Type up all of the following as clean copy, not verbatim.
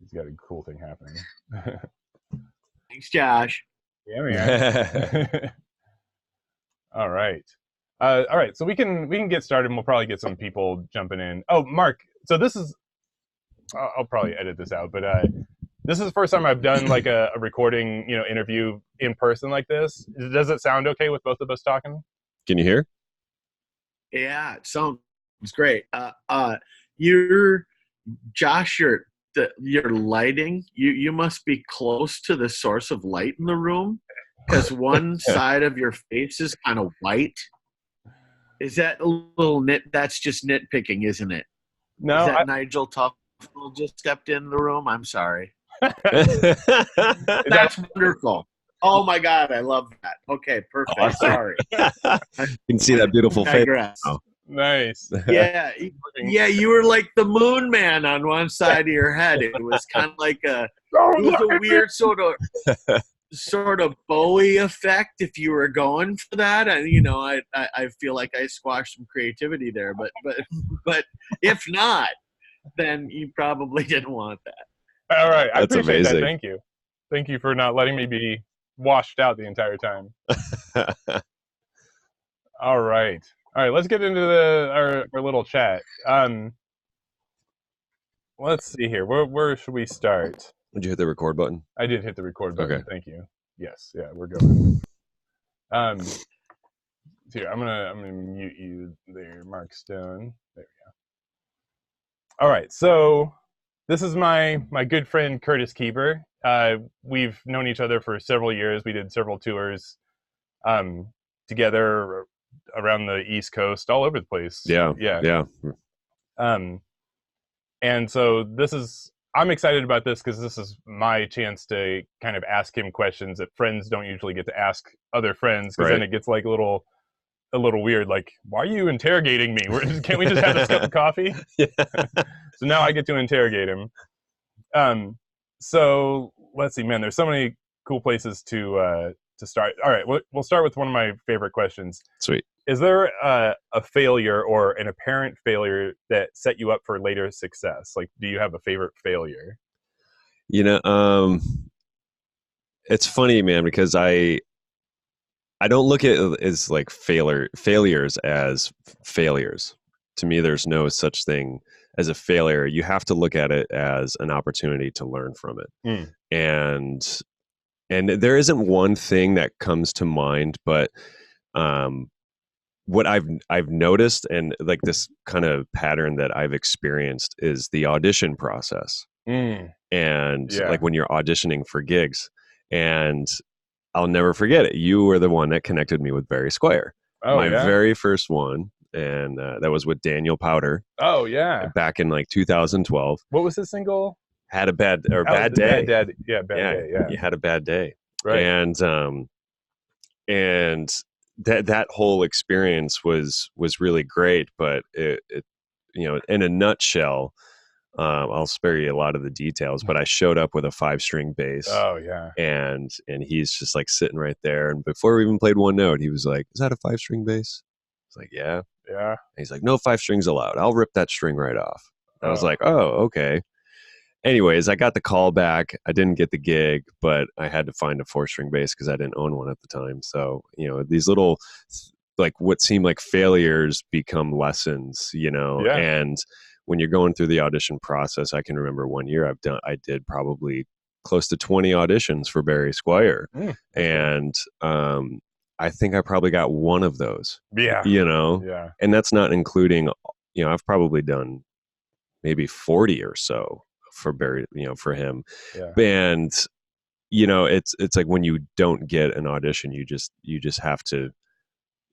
He's got a cool thing happening. Thanks, Josh. Yeah, man. All right. All right. So we can get started, and we'll probably get some people jumping in. Oh, Mark. So this is. I'll probably edit this out, but this is the first time I've done like a recording, interview in person like this. Does it sound okay with both of us talking? Can you hear? Yeah, it sounds great. You're Josh. Your lighting. You must be close to the source of light in the room, because one side of your face is kind of white. Is that a little That's just nitpicking, isn't it? No. Is that Nigel Tufnell just stepped in the room? I'm sorry. That's wonderful. Oh my God, I love that. Okay, perfect. Awesome. Sorry. You can see that beautiful face. Oh. Nice. Yeah, you were like the moon man on one side of your head. It was kind of like it was a weird sort of Bowie effect if you were going for that. And I feel like I squashed some creativity there, but if not, then you probably didn't want that. All right. I That's appreciate amazing. that. Thank you for not letting me be washed out the entire time. All right. Let's get into our little chat. Let's see here. Where should we start? Did you hit the record button? I did hit the record button. Okay. Thank you. Yes. Yeah, we're going. Here, I'm gonna mute you there, Mark Stone. There we go. All right. So this is my good friend Kurtis Keber. We've known each other for several years. We did several tours together around the East Coast, all over the place. Yeah. And so I'm excited about this because this is my chance to kind of ask him questions that friends don't usually get to ask other friends, because then it gets like a little weird. Like, why are you interrogating me? Can't we just have a cup of coffee? Yeah. So now I get to interrogate him. So let's see, man. There's so many cool places to start. All right, we'll start with one of my favorite questions. Sweet. Is there a failure or an apparent failure that set you up for later success? Like, do you have a favorite failure? It's funny, man, because I don't look at it as like failures as failures. To me, there's no such thing as a failure. You have to look at it as an opportunity to learn from it. And there isn't one thing that comes to mind, but what I've noticed, and like this kind of pattern that I've experienced, is the audition process. And like when you're auditioning for gigs, and I'll never forget it. You were the one that connected me with Barry Squire. My very first one. And that was with Daniel Powder. Oh yeah. Back in like 2012. What was his single? Had a bad day. Bad day. Day. Yeah. You had a bad day. Right. And that whole experience was really great, but it in a nutshell, I'll spare you a lot of the details, but I showed up with a 5-string bass. Oh yeah. And he's just like sitting right there, and before we even played one note, he was like, "Is that a 5-string bass?" I was like, "Yeah." Yeah. And he's like, "No 5 strings allowed. I'll rip that string right off." I was like, "Oh, okay." Anyways, I got the call back. I didn't get the gig, but I had to find a 4-string bass because I didn't own one at the time. So, these little, like what seem like failures become lessons, and when you're going through the audition process, I can remember one year I did probably close to 20 auditions for Barry Squire. And, I think I probably got one of those. Yeah. Yeah. And that's not including, I've probably done maybe 40 or so for Barry, for him. Yeah. And, it's like when you don't get an audition, you just have to,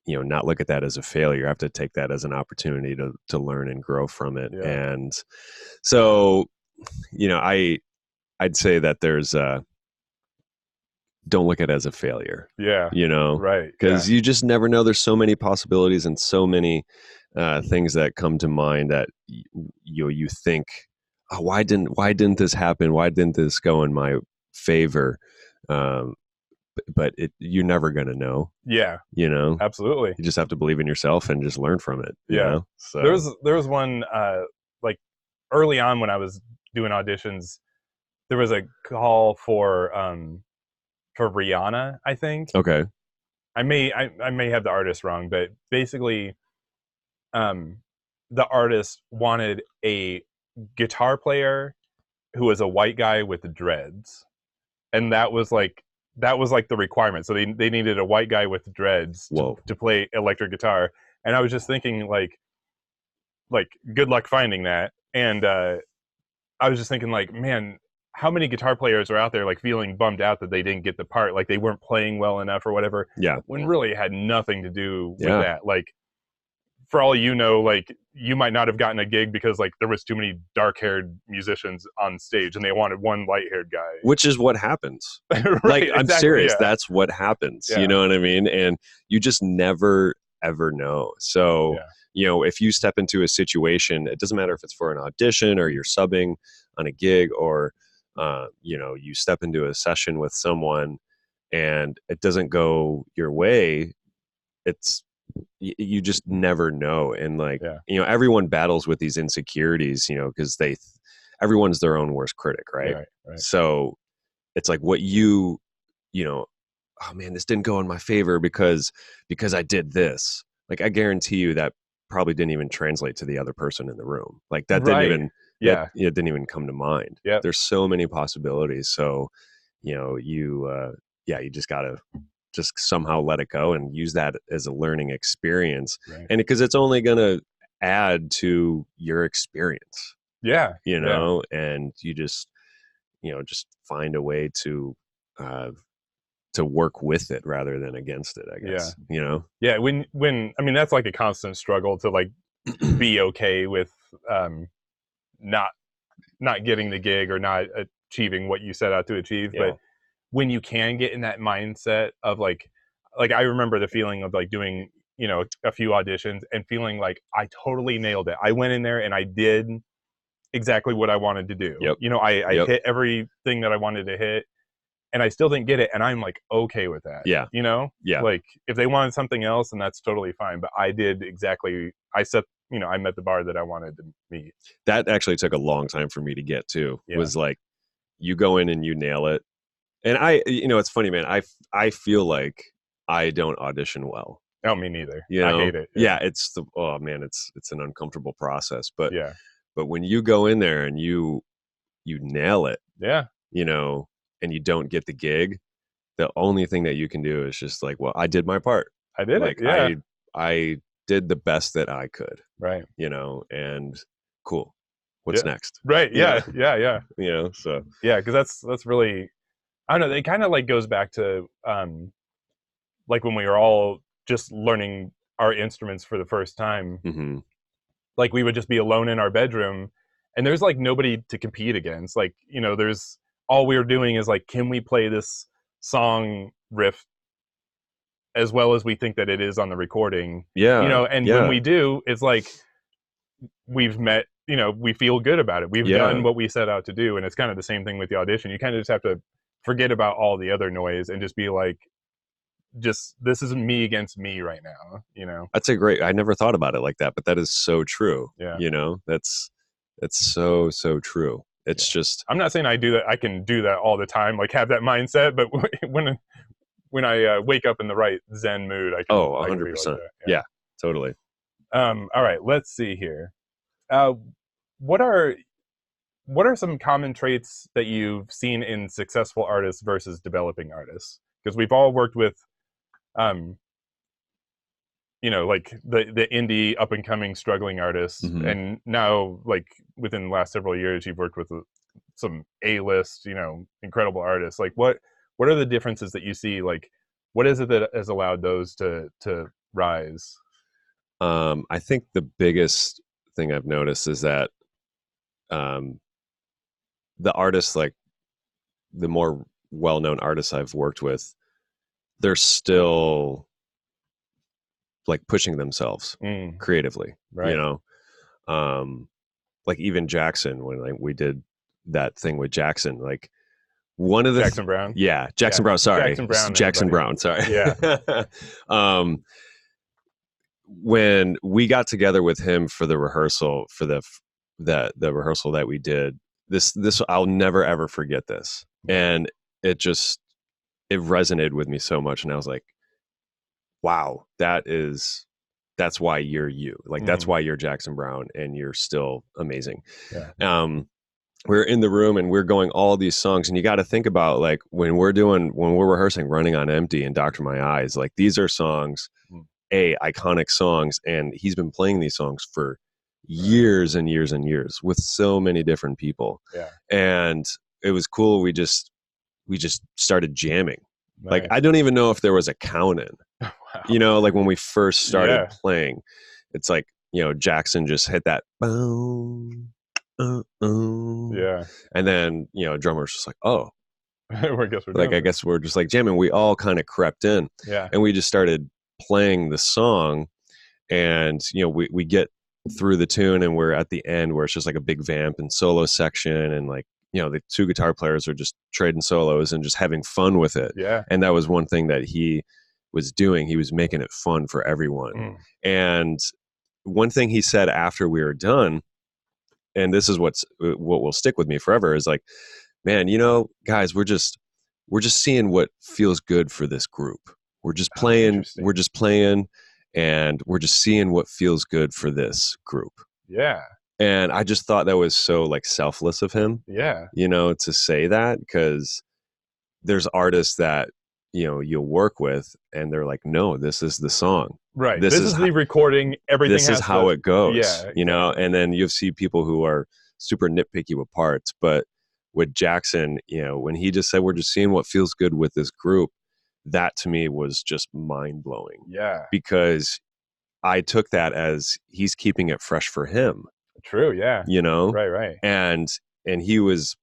not look at that as a failure. You have to take that as an opportunity to learn and grow from it. Yeah. And so, I'd say that there's don't look at it as a failure. Yeah. Right. Because you just never know. There's so many possibilities and so many things that come to mind that you think, oh, why didn't this happen? Why didn't this go in my favor? But you're never going to know. Yeah. Absolutely. You just have to believe in yourself and just learn from it. Yeah. So there was one like early on when I was doing auditions, there was a call for Rihanna, I think. Okay. I may have the artist wrong, but basically the artist wanted a guitar player who was a white guy with dreads, and that was like the requirement. So they needed a white guy with dreads to play electric guitar. And I was just thinking like good luck finding that. And I was just thinking like, man, how many guitar players are out there like feeling bummed out that they didn't get the part, like they weren't playing well enough or whatever. Yeah. When really it had nothing to do with that. Like, for all you know, like you might not have gotten a gig because like there was too many dark-haired musicians on stage and they wanted one light-haired guy. Which is what happens. Right, like, I'm exactly, serious. Yeah. That's what happens. Yeah. You know what I mean? And you just never, ever know. So, you know, if you step into a situation, it doesn't matter if it's for an audition or you're subbing on a gig or, you know, you step into a session with someone and it doesn't go your way, you just never know. And like, you know, everyone battles with these insecurities, you know, because everyone's their own worst critic, right? So it's like what you know, oh man, this didn't go in my favor because I did this. Like, I guarantee you that probably didn't even translate to the other person in the room. Like that didn't even, it didn't even come to mind. Yeah. There's so many possibilities. So, you know, you just gotta just somehow let it go and use that as a learning experience. And because it's only going to add to your experience. Yeah. You know, and you just, you know, just find a way to work with it rather than against it, I guess. You know? Yeah. When, I mean, that's like a constant struggle to like be okay with not getting the gig or not achieving what you set out to achieve. But when you can get in that mindset of like I remember the feeling of like doing, you know, a few auditions and feeling like I totally nailed it. I went in there and I did exactly what I wanted to do. You know, I hit everything that I wanted to hit and I still didn't get it. And I'm like, okay with that. Yeah. You know? Yeah. Like if they wanted something else, then that's totally fine. But I did exactly, I met the bar that I wanted to meet. That actually took a long time for me to get to. It was like, you go in and you nail it. And you know, it's funny, man. I feel like I don't audition well. Oh, me neither. You know? I hate it. Yeah, it's it's an uncomfortable process. But but when you go in there and you nail it, you know, and you don't get the gig, the only thing that you can do is just like, well, I did my part. I did it. Yeah. I did the best that I could. Right. You know, and cool. What's next? Right. Yeah. Yeah. You know, so yeah, because that's really, I don't know. It kind of like goes back to like when we were all just learning our instruments for the first time. Mm-hmm. Like we would just be alone in our bedroom, and there's like nobody to compete against. Like, you know, there's all we were doing is like, can we play this song riff as well as we think that it is on the recording? Yeah. You know, and when we do, it's like we've met. You know, we feel good about it. We've done what we set out to do, and it's kind of the same thing with the audition. You kind of just have to forget about all the other noise and just be like, this is me against me right now, you know? That's I never thought about it like that, but that is so true. Yeah. You know, that's so true. It's just, I'm not saying I do that. I can do that all the time, like have that mindset, but when I wake up in the right Zen mood, I can. Oh, 100%. Like yeah, totally. All right, let's see here. What are some common traits that you've seen in successful artists versus developing artists? Because we've all worked with, you know, like the indie up and coming struggling artists, and now like within the last several years, you've worked with some A-list, you know, incredible artists. Like what are the differences that you see? Like, what is it that has allowed those to rise? I think the biggest thing I've noticed is that the artists, like the more well-known artists I've worked with, they're still like pushing themselves creatively, right? You know, like even Jackson, when like we did that thing with Jackson, like one of the Jackson Browne, Jackson Browne. Sorry, Jackson Browne. Sorry, yeah. When we got together with him for the rehearsal for the rehearsal that we did, this I'll never ever forget this. And it resonated with me so much. And I was like, wow, that's why you're you. Like, that's why you're Jackson Browne, and you're still amazing. Yeah. We're in the room and we're going all these songs, and you got to think about, like, when we're rehearsing Running on Empty and Doctor My Eyes, like, these are songs, iconic songs. And he's been playing these songs for years and years and years with so many different people. Yeah. And it was cool. We just started jamming. Nice. Like, I don't even know if there was a count in. Wow. You know, like when we first started Yeah. playing, it's like, you know, Jackson just hit that boom, Yeah. and then, you know, drummer's just like, oh, I guess we're like, doing I guess we're just like jamming. We all kind of crept in, it. Yeah. and we just started playing the song. And, you know, we get through the tune, and we're at the end where it's just like a big vamp and solo section, and, like, you know, the two guitar players are just trading solos and just having fun with it. Yeah. And that was one thing that he was doing. He was making it fun for everyone. And one thing he said after we were done, and this is what will stick with me forever, is like, man, you know, guys, we're just seeing what feels good for this group. We're just playing, and we're just seeing what feels good for this group. Yeah. And I just thought that was so, like, selfless of him. Yeah. You know, to say that, because there's artists that, you know, you'll work with and they're like, no, this is the song. Right. This is the recording. Everything. This is how it goes. Yeah. Exactly. You know, and then you see people who are super nitpicky with parts, but with Jackson, you know, when he just said, we're just seeing what feels good with this group, that to me was just mind blowing. Yeah. Because I took that as he's keeping it fresh for him. True. Yeah. You know? Right. And he was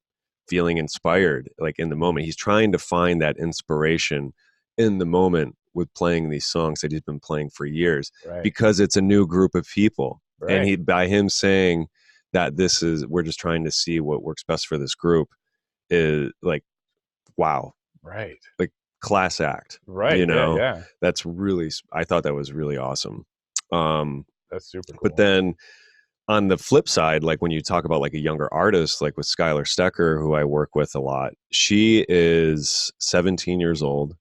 feeling inspired, like, in the moment. He's trying to find that inspiration in the moment with playing these songs that he's been playing for years, because it's a new group of people. And by him saying that we're just trying to see what works best for this group, is like, wow. Right. Like, class act. Right. You know, yeah. That's really, I thought that was really awesome. That's super cool. But then on the flip side, like, when you talk about, like, a younger artist, like with Skylar Stecker, who I work with a lot, she is 17 years old,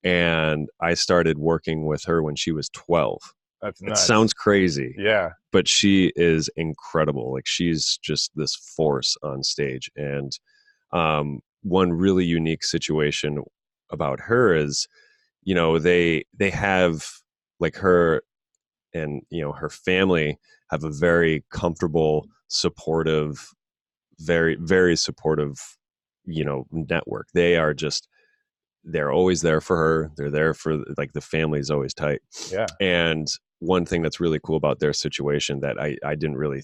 and I started working with her when she was 12. That's nuts. It sounds crazy. Yeah. But she is incredible. Like, she's just this force on stage. And one really unique situation about her is, you know, they have, like, her and, you know, her family have a very comfortable, supportive, very, very supportive, you know, network. They're always there for her. They're there for, like, the family's always tight. Yeah. And one thing that's really cool about their situation that I didn't really,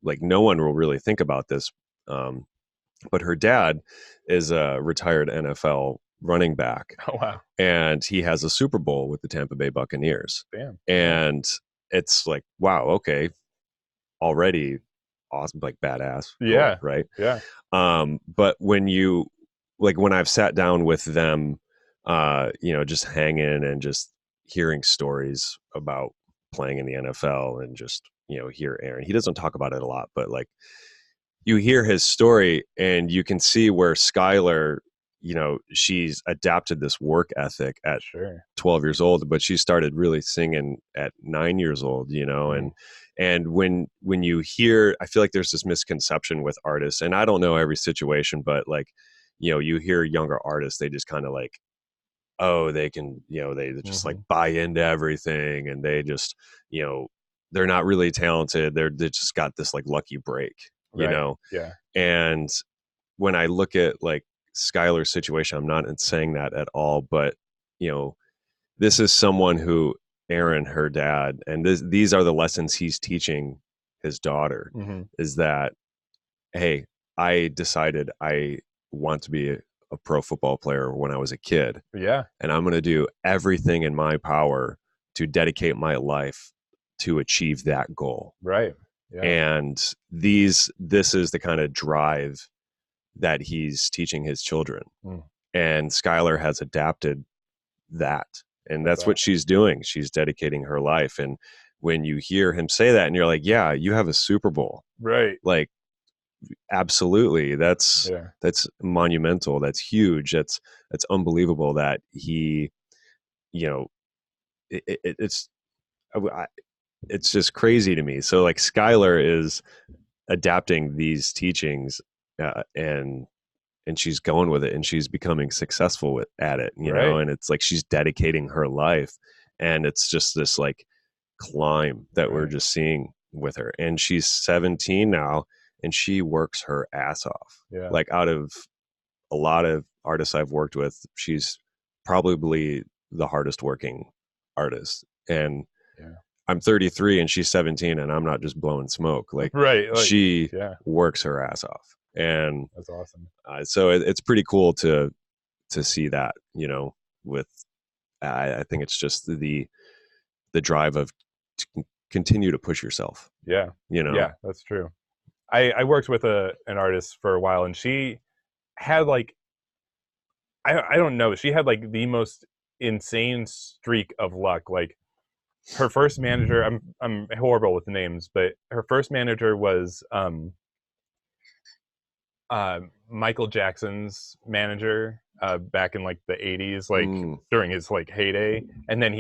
like, no one will really think about this. But her dad is a retired NFL running back. Oh, wow. And he has a Super Bowl with the Tampa Bay Buccaneers. Damn. And it's like, wow, okay, already awesome, like, badass. Yeah. Cool, right. Yeah. But when I've sat down with them, you know, just hanging and just hearing stories about playing in the NFL, and just, you know, hear Aaron, he doesn't talk about it a lot, but, like, you hear his story and you can see where Skylar, you know, she's adapted this work ethic at 12 years old, but she started really singing at 9 years old, you know. And when you hear, I feel like there's this misconception with artists, and I don't know every situation, but, like, you know, you hear younger artists, they just kind of, like, oh, they can, you know, they just like buy into everything, and they just, you know, they're not really talented. They just got this, like, lucky break, you know? Yeah. And when I look at, like, Skylar's situation, I'm not saying that at all, but, you know, this is someone who, Aaron, her dad, and these are the lessons he's teaching his daughter, is that, hey, I decided I want to be a pro football player when I was a kid. Yeah. And I'm going to do everything in my power to dedicate my life to achieve that goal. Right. Yeah. And this is the kind of drive that he's teaching his children. And Skylar has adapted that. And that's what she's doing. She's dedicating her life. And when you hear him say that, and you're like, yeah, you have a Super Bowl. Right. Like, absolutely. That's monumental. That's huge. That's unbelievable that he, you know, it's it's just crazy to me. So like Skylar is adapting these teachings, and she's going with it, and she's becoming successful at it, you know, and it's like she's dedicating her life, and it's just this like climb that we're just seeing with her. And she's 17 now, and she works her ass off. Like out of a lot of artists I've worked with, she's probably the hardest working artist. And I'm 33 and she's 17, and I'm not just blowing smoke. Like, she works her ass off, and that's awesome. So it's pretty cool to see that, you know, with I think it's just the drive of to continue to push yourself. Yeah, you know. Yeah, that's true. I worked with an artist for a while, and she had like I don't know, she had like the most insane streak of luck. Like her first manager, I'm horrible with names, but her first manager was Michael Jackson's manager back in like the 80s, like during his like heyday. And then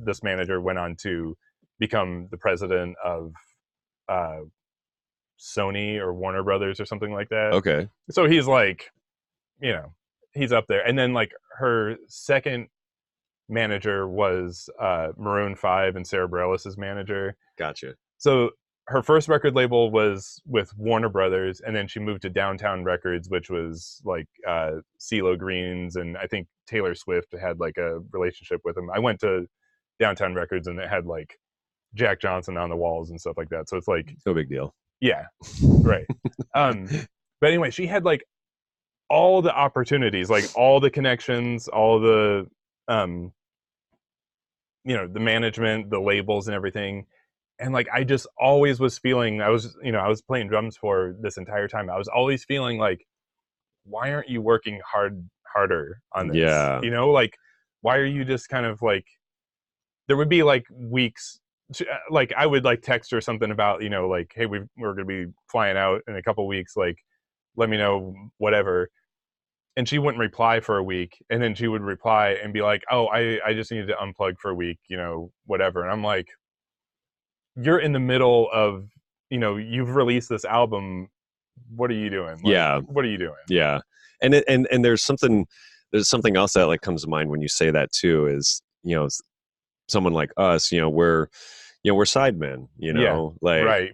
this manager went on to become the president of Sony or Warner Brothers or something like that. Okay. So he's like, you know, he's up there. And then like her second manager was Maroon 5 and Sarah Bareilles' manager. Gotcha. So her first record label was with Warner Brothers, and then she moved to Downtown Records, which was like CeeLo Green's, and I think Taylor Swift had like a relationship with him. I went to Downtown Records, and it had like Jack Johnson on the walls and stuff like that. So it's like no big deal. Yeah, right. But anyway, she had like all the opportunities, like all the connections, all the you know, the management, the labels, and everything. And like I just always was feeling, I was playing drums for this entire time. I was always feeling like, why aren't you working harder on this? Yeah. You know, like why are you just kind of like, there would be like weeks, like I would like text her something about, you know, like, hey, we're going to be flying out in a couple weeks, like let me know whatever. And she wouldn't reply for a week, and then she would reply and be like, oh, I just needed to unplug for a week, you know, whatever. And I'm like, you're in the middle of, you know, you've released this album. What are you doing? Like, what are you doing? Yeah. And there's something else that like comes to mind when you say that too, is, you know, someone like us, you know, we're sidemen, you know, like right.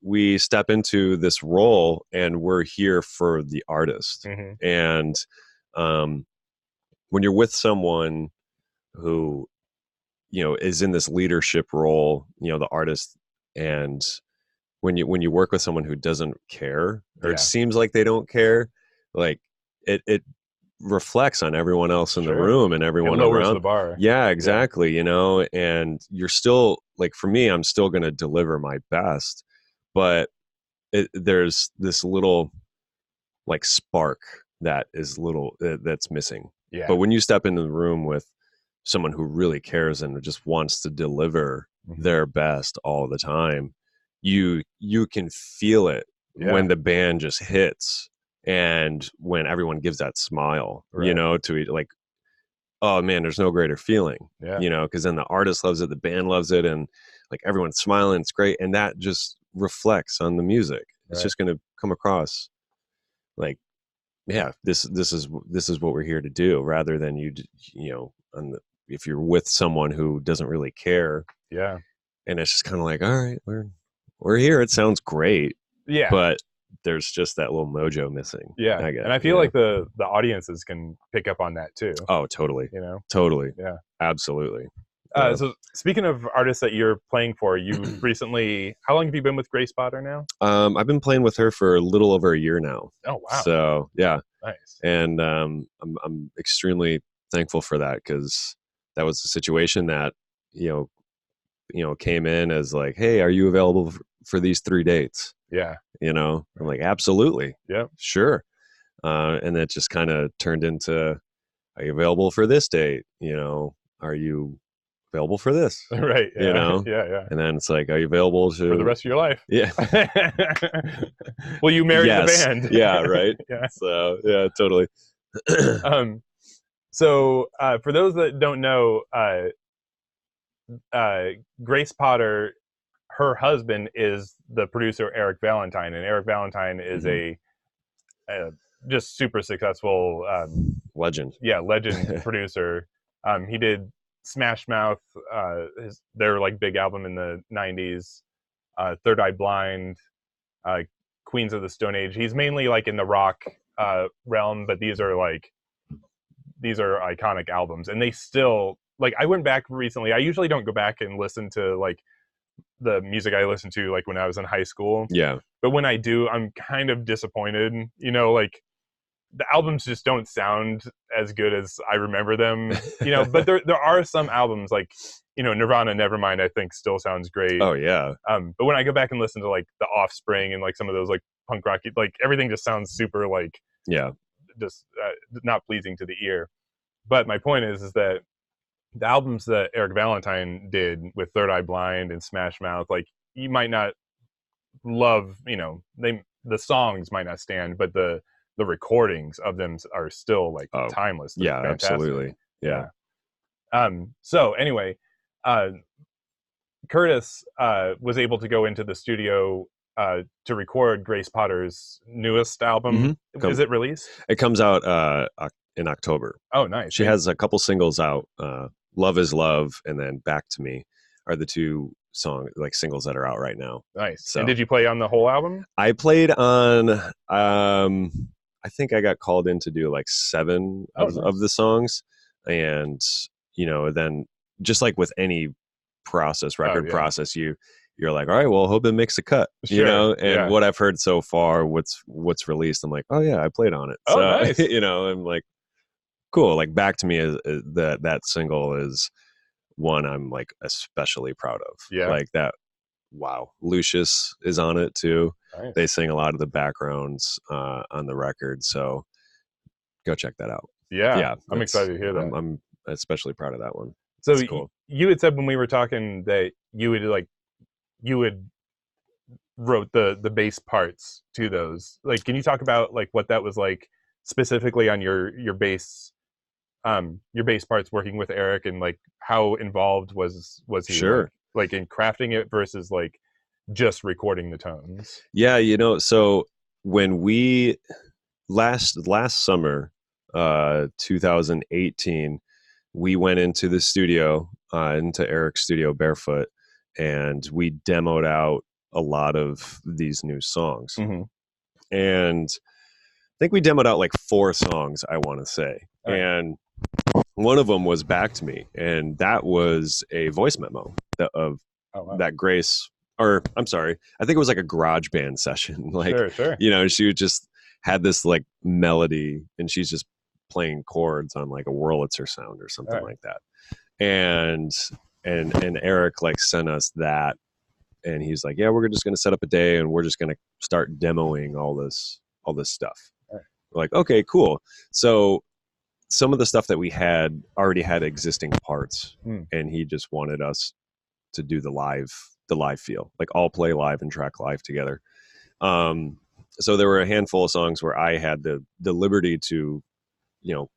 we step into this role, and we're here for the artist. Mm-hmm. And when you're with someone who, you know, is in this leadership role, you know, the artist, and when you work with someone who doesn't care, or it seems like they don't care, like it reflects on everyone else in the room and everyone around the bar. Yeah, exactly. You know, and you're still like, for me, I'm still going to deliver my best, but there's this little like spark that is that's missing. Yeah. But when you step into the room with someone who really cares and just wants to deliver their best all the time, you can feel it when the band just hits, and when everyone gives that smile, you know, to it, like, oh man, there's no greater feeling, you know, because then the artist loves it, the band loves it, and like everyone's smiling, it's great, and that just reflects on the music. It's just going to come across like, yeah, this is what we're here to do, rather than you know, if you're with someone who doesn't really care, and it's just kind of like, all right, we're here, it sounds great, but there's just that little mojo missing. I guess, and I feel like the audiences can pick up on that too. Oh, totally. You know, totally. Yeah, absolutely. So speaking of artists that you're playing for, you recently, how long have you been with Grace Potter now? I've been playing with her for a little over a year now. Oh wow! So yeah, nice. And I'm extremely thankful for that, because that was a situation that you know came in as like, hey, are you available for these 3 dates? Yeah. You know, I'm like, absolutely. Yeah. Sure. And that just kind of turned into, are you available for this date? You know, are you available for this, Right. Yeah. you know? Yeah. And then it's like, are you available For the rest of your life. Yeah. Well, you married the Yes. band. Yeah, right. Yeah. So yeah, totally. So for those that don't know, Grace Potter, her husband is the producer Eric Valentine, and Eric Valentine is a just super successful legend. Yeah, legend producer. He did Smash Mouth, their like big album in the '90s, Third Eye Blind, Queens of the Stone Age. He's mainly like in the rock realm, but these are iconic albums, and they still like. I went back recently. I usually don't go back and listen to like the music I listened to like when I was in high school. Yeah. But when I do, I'm kind of disappointed. You know, like the albums just don't sound as good as I remember them. You know, but there are some albums like, you know, Nirvana Nevermind, I think still sounds great. Oh yeah. But when I go back and listen to like The Offspring and like some of those like punk rock, like everything just sounds super like just not pleasing to the ear. But my point is that the albums that Eric Valentine did with Third Eye Blind and Smash Mouth, like you might not love, you know, the songs might not stand, but the recordings of them are still like timeless. They're fantastic. Absolutely. Yeah. So anyway, Kurtis was able to go into the studio to record Grace Potter's newest album. Is it released? It comes out in October. Oh, nice. She has a couple singles out. Love is Love and then Back to Me are the two singles that are out right now. Nice. So, and did you play on the whole album? I played on I think I got called in to do like 7 of the songs. And you know, then just like with any record process, you're like, all right, well, hope it makes a cut, you know. And what I've heard so far, what's released, I'm like, oh yeah, I played on it. Oh, so nice. you know, I'm like, cool. Like Back to Me is that single is one I'm like especially proud of. Yeah. Like that. Wow. Lucius is on it too. Nice. They sing a lot of the backgrounds on the record. So go check that out. Yeah. I'm excited to hear that. I'm especially proud of that one. So cool. You had said when we were talking that you would wrote the bass parts to those. Like, can you talk about like what that was like specifically on your bass parts working with Eric, and like how involved was he? Sure. Like in crafting it versus like just recording the tones. Yeah, you know, so when we last summer, 2018, we went into the studio, into Eric's studio barefoot, and we demoed out a lot of these new songs. And I think we demoed out like 4 songs, I want to say. Right. And one of them was Back to Me, and that was a voice memo that Grace, or I'm sorry, I think it was like a garage band session. Like, sure. You know, she just had this like melody, and she's just playing chords on like a Wurlitzer sound or something like that. And Eric like sent us that, and he's like, yeah, we're just going to set up a day, and we're just going to start demoing all this stuff. Right. We're like, okay, cool. So some of the stuff that we had already had existing parts, and he just wanted us to do the live feel, like all play live and track live together. So there were a handful of songs where I had the liberty to, you know,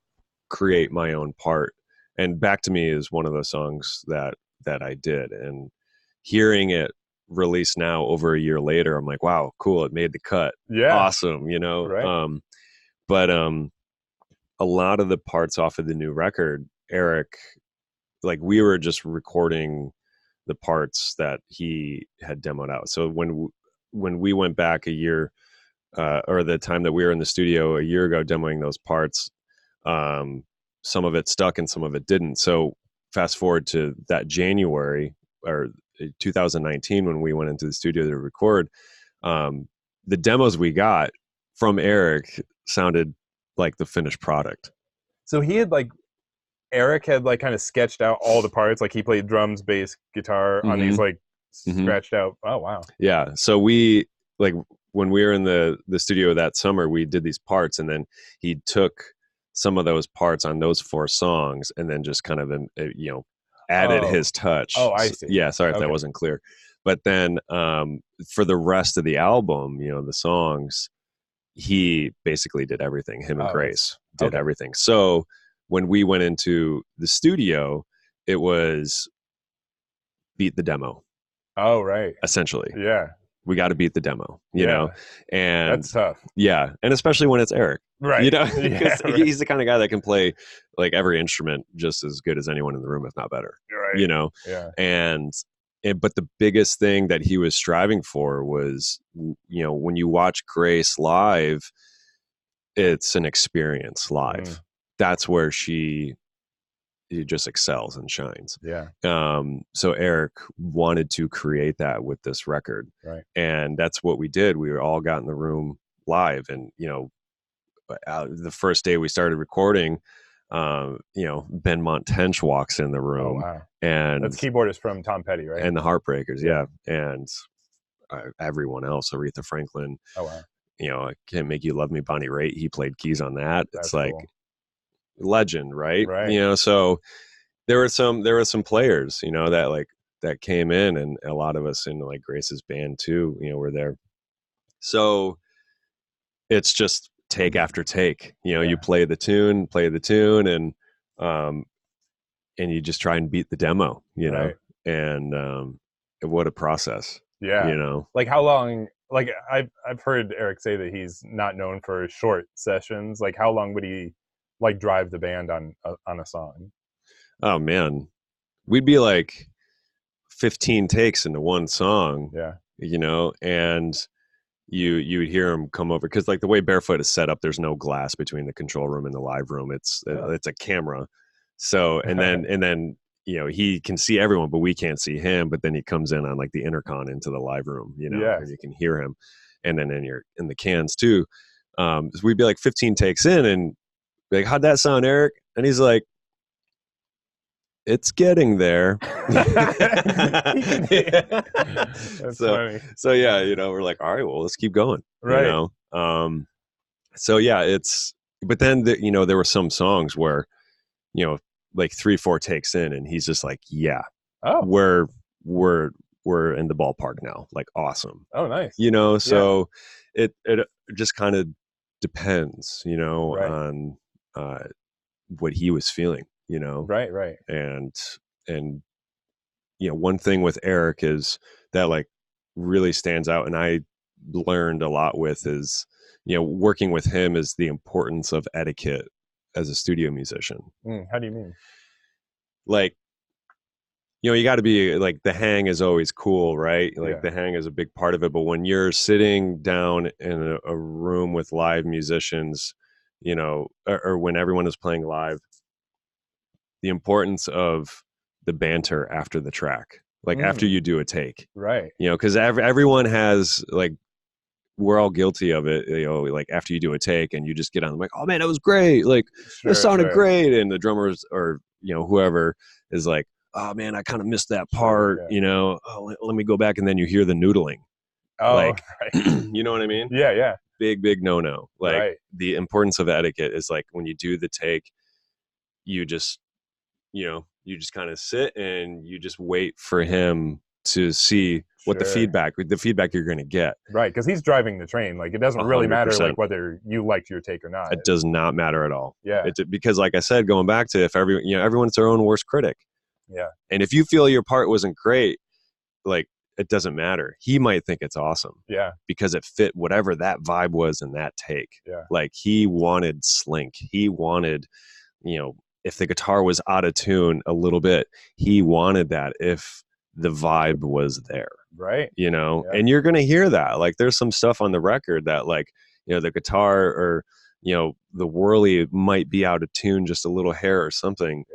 create my own part. And Back to Me is one of those songs that I did. And hearing it released now over a year later, I'm like, wow, cool. It made the cut. Yeah. Awesome. You know? Right. But a lot of the parts off of the new record, Eric, like we were just recording the parts that he had demoed out. So when we went back a year, or the time that we were in the studio a year ago demoing those parts, some of it stuck and some of it didn't. So fast forward to that January or 2019 when we went into the studio to record, the demos we got from Eric sounded like the finished product. So Eric had like kind of sketched out all the parts, like he played drums, bass, guitar on these like scratched out. Oh wow. Yeah. So we like when we were in the studio that summer, we did these parts, and then he took some of those parts on those 4 songs and then just kind of, you know, added his touch. Oh, I see. Yeah, sorry if that Okay. wasn't clear. But then for the rest of the album, you know, the songs, he basically did everything. Him and Grace did everything. So when we went into the studio, it was beat the demo. Oh, right. Essentially. Yeah. We got to beat the demo, you know? And that's tough. Yeah. And especially when it's Eric. Right. You know, Yeah, right. he's the kind of guy that can play like every instrument just as good as anyone in the room, if not better. Right. You know? Yeah. But the biggest thing that he was striving for was, you know, when you watch Grace live, it's an experience live. That's where he just excels and shines. Yeah. So Eric wanted to create that with this record. Right. And that's what we did. We all got in the room live, and, you know, the first day we started recording, you know, Ben Montench walks in the room. Oh, wow. And that's keyboardist from Tom Petty, right? And the Heartbreakers. Yeah. And everyone else, Aretha Franklin. Oh, wow. You know, I Can't Make You Love Me, Bonnie Raitt. He played keys on that. That's it's like cool. Legend, right? Right. You know, so there were some players, you know, that came in, and a lot of us in like Grace's band too, you know, were there. So it's just take after take, you know, you play the tune, and you just try and beat the demo, you know, and what a process. Yeah. You know, like how long, like I've heard Eric say that he's not known for short sessions. Like how long would he like drive the band on a song? Oh man, we'd be like 15 takes into one song. Yeah. You know, and you would hear him come over, because like the way Barefoot is set up, there's no glass between the control room and the live room. It's a camera. So and then you know, he can see everyone, but we can't see him. But then he comes in on like the intercom into the live room, you know, and you can hear him. And then in the cans too. So we'd be like 15 takes in, and be like, how'd that sound, Eric? And he's like, it's getting there. That's funny. So yeah, you know, we're like, all right, well, let's keep going. Right. You know? So yeah, but then you know, there were some songs where, you know, like 3-4 takes in, and he's just like, yeah, we're in the ballpark now. Like, awesome. Oh, nice. You know, so it just kind of depends, you know, on what he was feeling, you know. Right. And you know, one thing with Eric is that like really stands out, and I learned a lot with, is, you know, working with him, is the importance of etiquette as a studio musician. How do you mean? Like, you know, you got to be like, the hang is always cool, right? Like the hang is a big part of it. But when you're sitting down in a room with live musicians, you know, or when everyone is playing live, the importance of the banter after the track, like after you do a take, right? You know, because everyone has, like, we're all guilty of it, you know, like after you do a take and you just get on, like, oh man, that was great, like that sounded great, and the drummers, or, you know, whoever is like, oh man, I kind of missed that part, you know, let me go back, and then you hear the noodling, like, you know what I mean? Yeah. Big no. Like the importance of etiquette is like, when you do the take, you just, you know, you just kind of sit and you just wait for him to see what the feedback you're going to get. Right. Because he's driving the train. Like, it doesn't really matter like whether you liked your take or not. It does not matter at all. Yeah. Because like I said, going back to, if everyone's their own worst critic. Yeah. And if you feel your part wasn't great, like, it doesn't matter. He might think it's awesome. Yeah. Because it fit whatever that vibe was in that take. Yeah. Like, he wanted slink. He wanted, you know, if the guitar was out of tune a little bit, he wanted that if the vibe was there. Right. You know, and you're going to hear that. Like, there's some stuff on the record that, like, you know, the guitar, or, you know, the whirly might be out of tune just a little hair or something,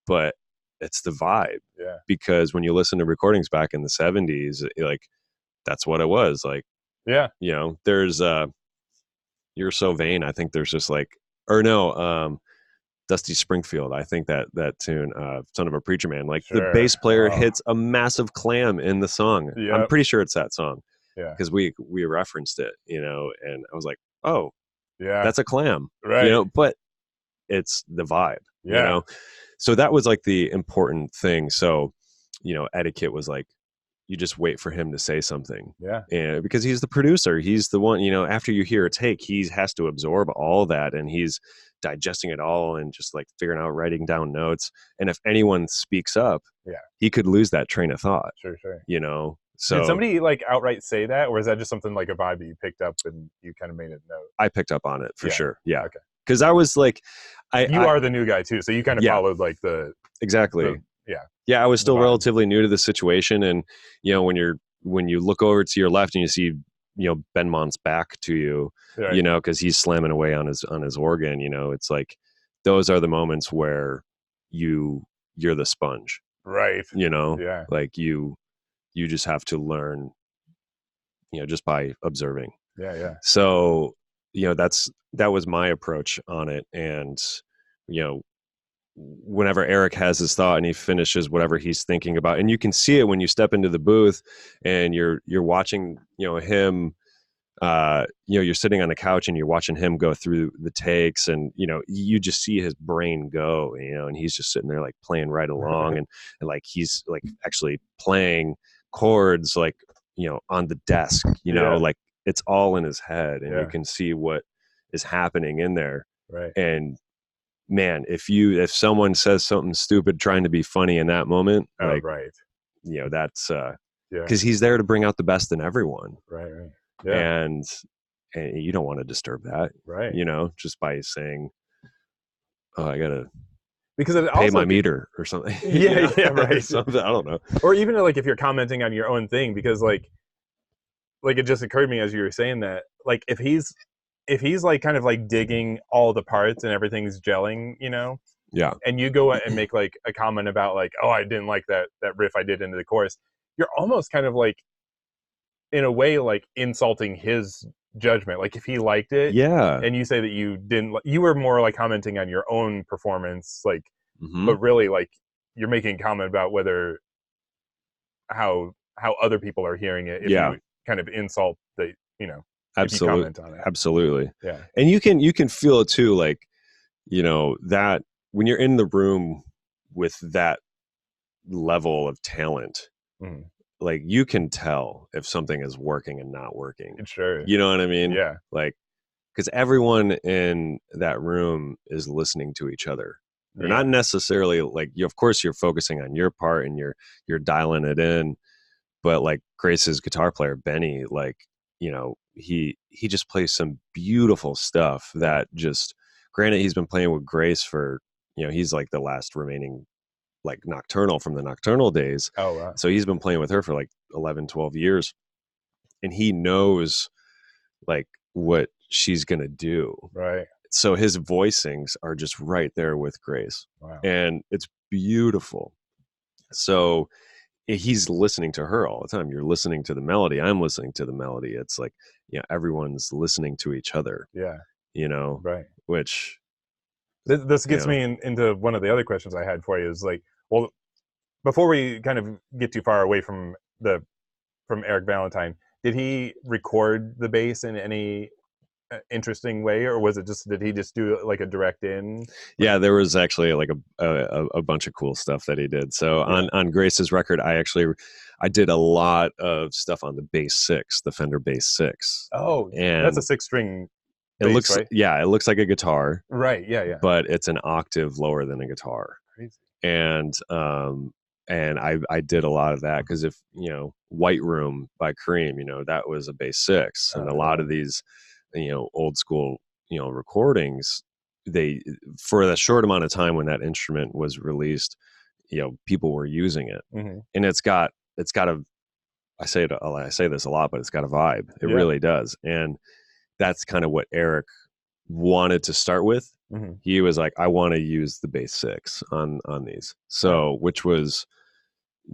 but it's the vibe. Yeah. Because when you listen to recordings back in the 70s, like, that's what it was. Like, yeah, you know, there's You're So Vain. I think there's just like, or no, Dusty Springfield. I think that tune, Son of a Preacher Man, like the bass player hits a massive clam in the song. I'm pretty sure it's that song. Yeah. Because we referenced it, you know, and I was like, oh, yeah, that's a clam. Right. You know, but it's the vibe, you know? So that was like the important thing. So, etiquette was like, you just wait for him to say something. Yeah. And because he's the producer, he's the one, after you hear a take, he has to absorb all that, and he's digesting it all and just like figuring out, writing down notes. And if anyone speaks up, he could lose that train of thought. Sure. So did somebody like outright say that, or is that just something like a vibe that you picked up and you kind of made a note? I picked up on it for sure. Yeah. Okay. Because I was like, you are the new guy too, so you kind of followed like exactly. Yeah, I was still relatively new to the situation, and when you look over to your left and you see Benmont's back to you, because he's slamming away on his organ, it's like those are the moments where you're the sponge, right? Like you just have to learn, just by observing. Yeah. So that was my approach on it, and whenever Eric has his thought and he finishes whatever he's thinking about, and you can see it when you step into the booth and you're watching him, you're sitting on the couch and you're watching him go through the takes, and you just see his brain go, and he's just sitting there like playing right along, and like he's like actually playing chords like on the desk, like it's all in his head, and you can see what is happening in there, right? And man, if someone says something stupid trying to be funny in that moment, that's because he's there to bring out the best in everyone, right? And you don't want to disturb that, right? Just by saying, "Oh, I gotta because it pay also my meter or something." Right. Something, I don't know. Or even like if you're commenting on your own thing, because like it just occurred to me as you were saying that, like if he's like kind of like digging all the parts and everything's gelling, and you go and make like a comment about like, oh, I didn't like that riff I did into the chorus, you're almost kind of like in a way like insulting his judgment. Like if he liked it, and you say that you didn't, you were more like commenting on your own performance, like, but really like you're making a comment about whether how other people are hearing it. If you kind of insult the, Absolutely. comment on it. Absolutely. Yeah. And you can feel it too, like, that when you're in the room with that level of talent, like you can tell if something is working and not working. Sure. You know what I mean? Yeah. Like, because everyone in that room is listening to each other. They're not necessarily like, of course you're focusing on your part and you're dialing it in, but like Grace's guitar player, Benny, like, he just plays some beautiful stuff that just, granted he's been playing with Grace for, he's like the last remaining like Nocturnal from the Nocturnal days. Oh, wow. So he's been playing with her for like 11, 12 years, and he knows like what she's going to do. Right. So his voicings are just right there with Grace. Wow. And it's beautiful. So he's listening to her all the time. You're listening to the melody. I'm listening to the melody. It's like, everyone's listening to each other. Yeah. Right. Which this gets me into one of the other questions I had for you is like, well, before we kind of get too far away from Eric Valentine, did he record the bass in any interesting way, or was it just, did he just do like a direct in? Yeah, there was actually like a bunch of cool stuff that he did. So on Grace's record, I did a lot of stuff on the bass 6, the Fender bass 6. Oh, and that's a 6-string it bass, looks right? it looks like a guitar, right? Yeah but it's an octave lower than a guitar. Crazy. And I did a lot of that because if White Room by Cream, that was a bass 6, and a lot of these old school recordings, they, for the short amount of time when that instrument was released, people were using it. And it's got a, I say this a lot, but it's got a vibe. It really does. And that's kind of what Eric wanted to start with. He was like, I want to use the bass 6 on these. So, which was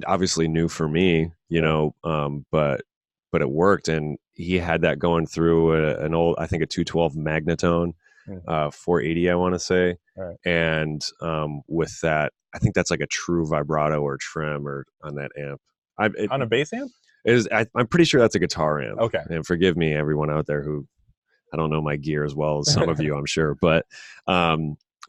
obviously new for me, but it worked. And he had that going through an old, I think a 212 Magnatone, 480, I want to say. Right. And with that, I think that's like a true vibrato or trim or on that amp. On a bass amp? I'm pretty sure that's a guitar amp. Okay. And forgive me, everyone out there who, I don't know my gear as well as some of you, I'm sure, but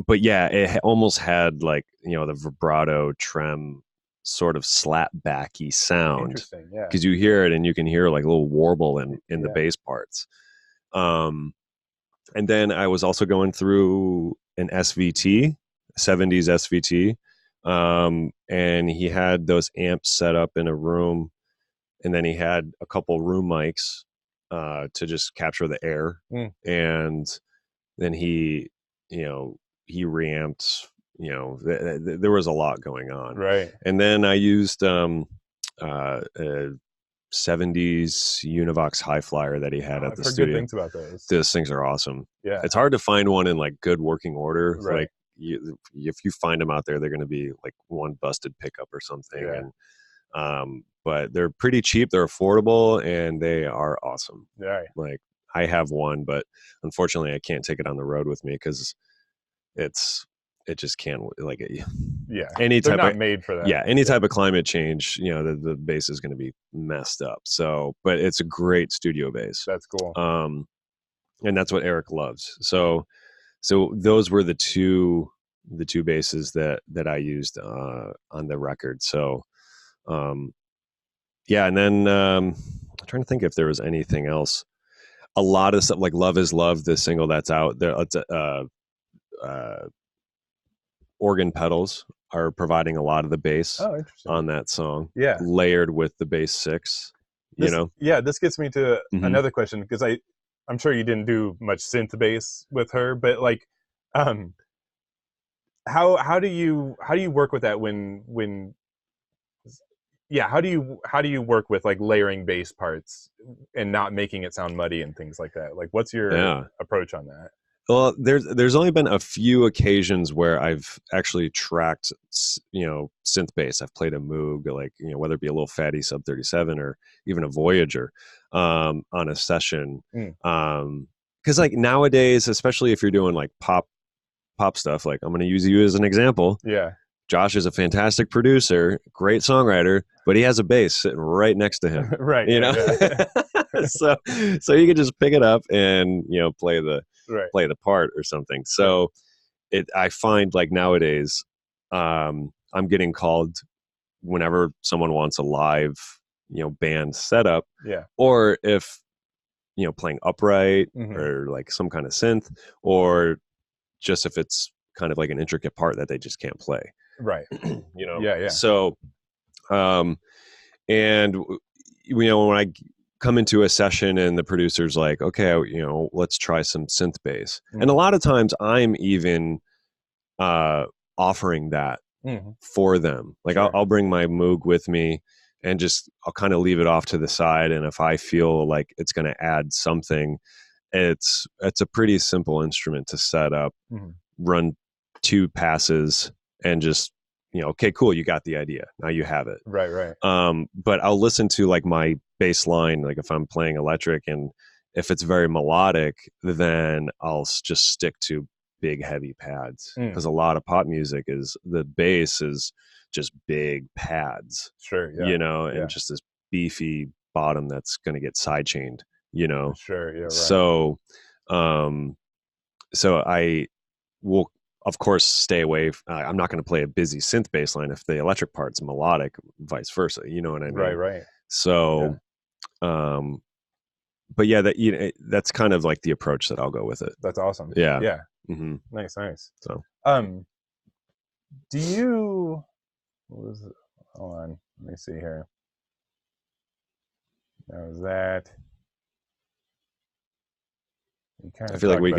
but yeah, it almost had like, you know, the vibrato trem sort of slap backy sound, Interesting. Yeah. because you hear it and you can hear like a little warble in the Yeah. bass parts. And then I was also going through an SVT, 70s SVT. And he had those amps set up in a room, and then he had a couple room mics to just capture the air. And then he, you know, he reamped, you know, there was a lot going on. Right. And then I used a 70s Univox High Flyer that he had at I've the heard studio. good things about those. Those things are awesome. Yeah. It's hard to find one in like good working order. Right. Like if you find them out there, they're going to be like one busted pickup or something. Yeah. And but they're pretty cheap, they're affordable, and they are awesome. Right. Like I have one, but unfortunately I can't take it on the road with me because it just can't, like, Yeah. any They're type not of made for that. yeah, any type of climate change, you know, the bass is going to be messed up. So, but it's a great studio bass. That's cool. And that's what Eric loves. So those were the two basses that I used on the record. So, yeah, and then I'm trying to think if there was anything else. A lot of stuff like "Love Is Love," the single that's out there. It's organ pedals are providing a lot of the bass on that song. Yeah, layered with the bass six. This gets me to Mhm. another question, because I'm sure you didn't do much synth bass with her, but like, how do you work with that when how do you work with like layering bass parts and not making it sound muddy and things like that? Like, what's your approach on that? Well, there's only been a few occasions where I've actually tracked, you know, synth bass. I've played a Moog, like, you know, whether it be a little fatty sub 37 or even a Voyager on a session. Because like nowadays, especially if you're doing like pop stuff, like I'm going to use you as an example. Yeah. Josh is a fantastic producer, great songwriter, but he has a bass sitting right next to him. Right. You know, so you can just pick it up and, you know, play the part or something. So I find like nowadays, I'm getting called whenever someone wants a live, you know, band setup. Yeah. Or if, you know, playing upright or like some kind of synth, or just if it's kind of like an intricate part that they just can't play. Right. You know? Yeah. So, and you know, when I come into a session and the producer's like, okay, you know, let's try some synth bass. And a lot of times I'm even offering that for them. Like I'll bring my Moog with me and just, I'll kind of leave it off to the side. And if I feel like it's going to add something, it's a pretty simple instrument to set up, run 2 passes and just, you know, okay, cool, you got the idea. Now you have it. Right. But I'll listen to like my bass line, like if I'm playing electric, and if it's very melodic, then I'll just stick to big heavy pads, because a lot of pop music is the bass is just big pads. Sure. Yeah. You know, and just this beefy bottom that's going to get sidechained, you know. Sure. Yeah. Right. So I will, of course, stay away. I'm not going to play a busy synth bass line if the electric part's melodic, vice versa. You know what I mean? Right. So, but yeah, that's kind of like the approach that I'll go with it. That's awesome. Yeah. Yeah. Nice. So, do you? What was it? Hold on. Let me see here. That was that. I feel like we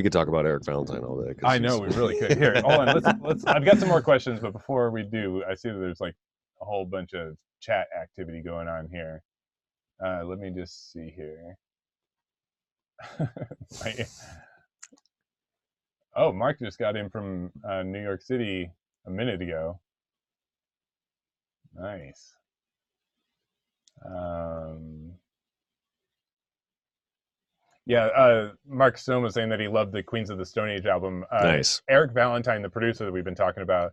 could talk about Eric Valentine all day. I know we really could. Here, hold on. Let's. I've got some more questions, but before we do, I see that there's like a whole bunch of chat activity going on here. Let me just see here. Oh, Mark just got in from New York City a minute ago. Nice. Mark Stone was saying that he loved the Queens of the Stone Age album. Nice. Eric Valentine, the producer that we've been talking about,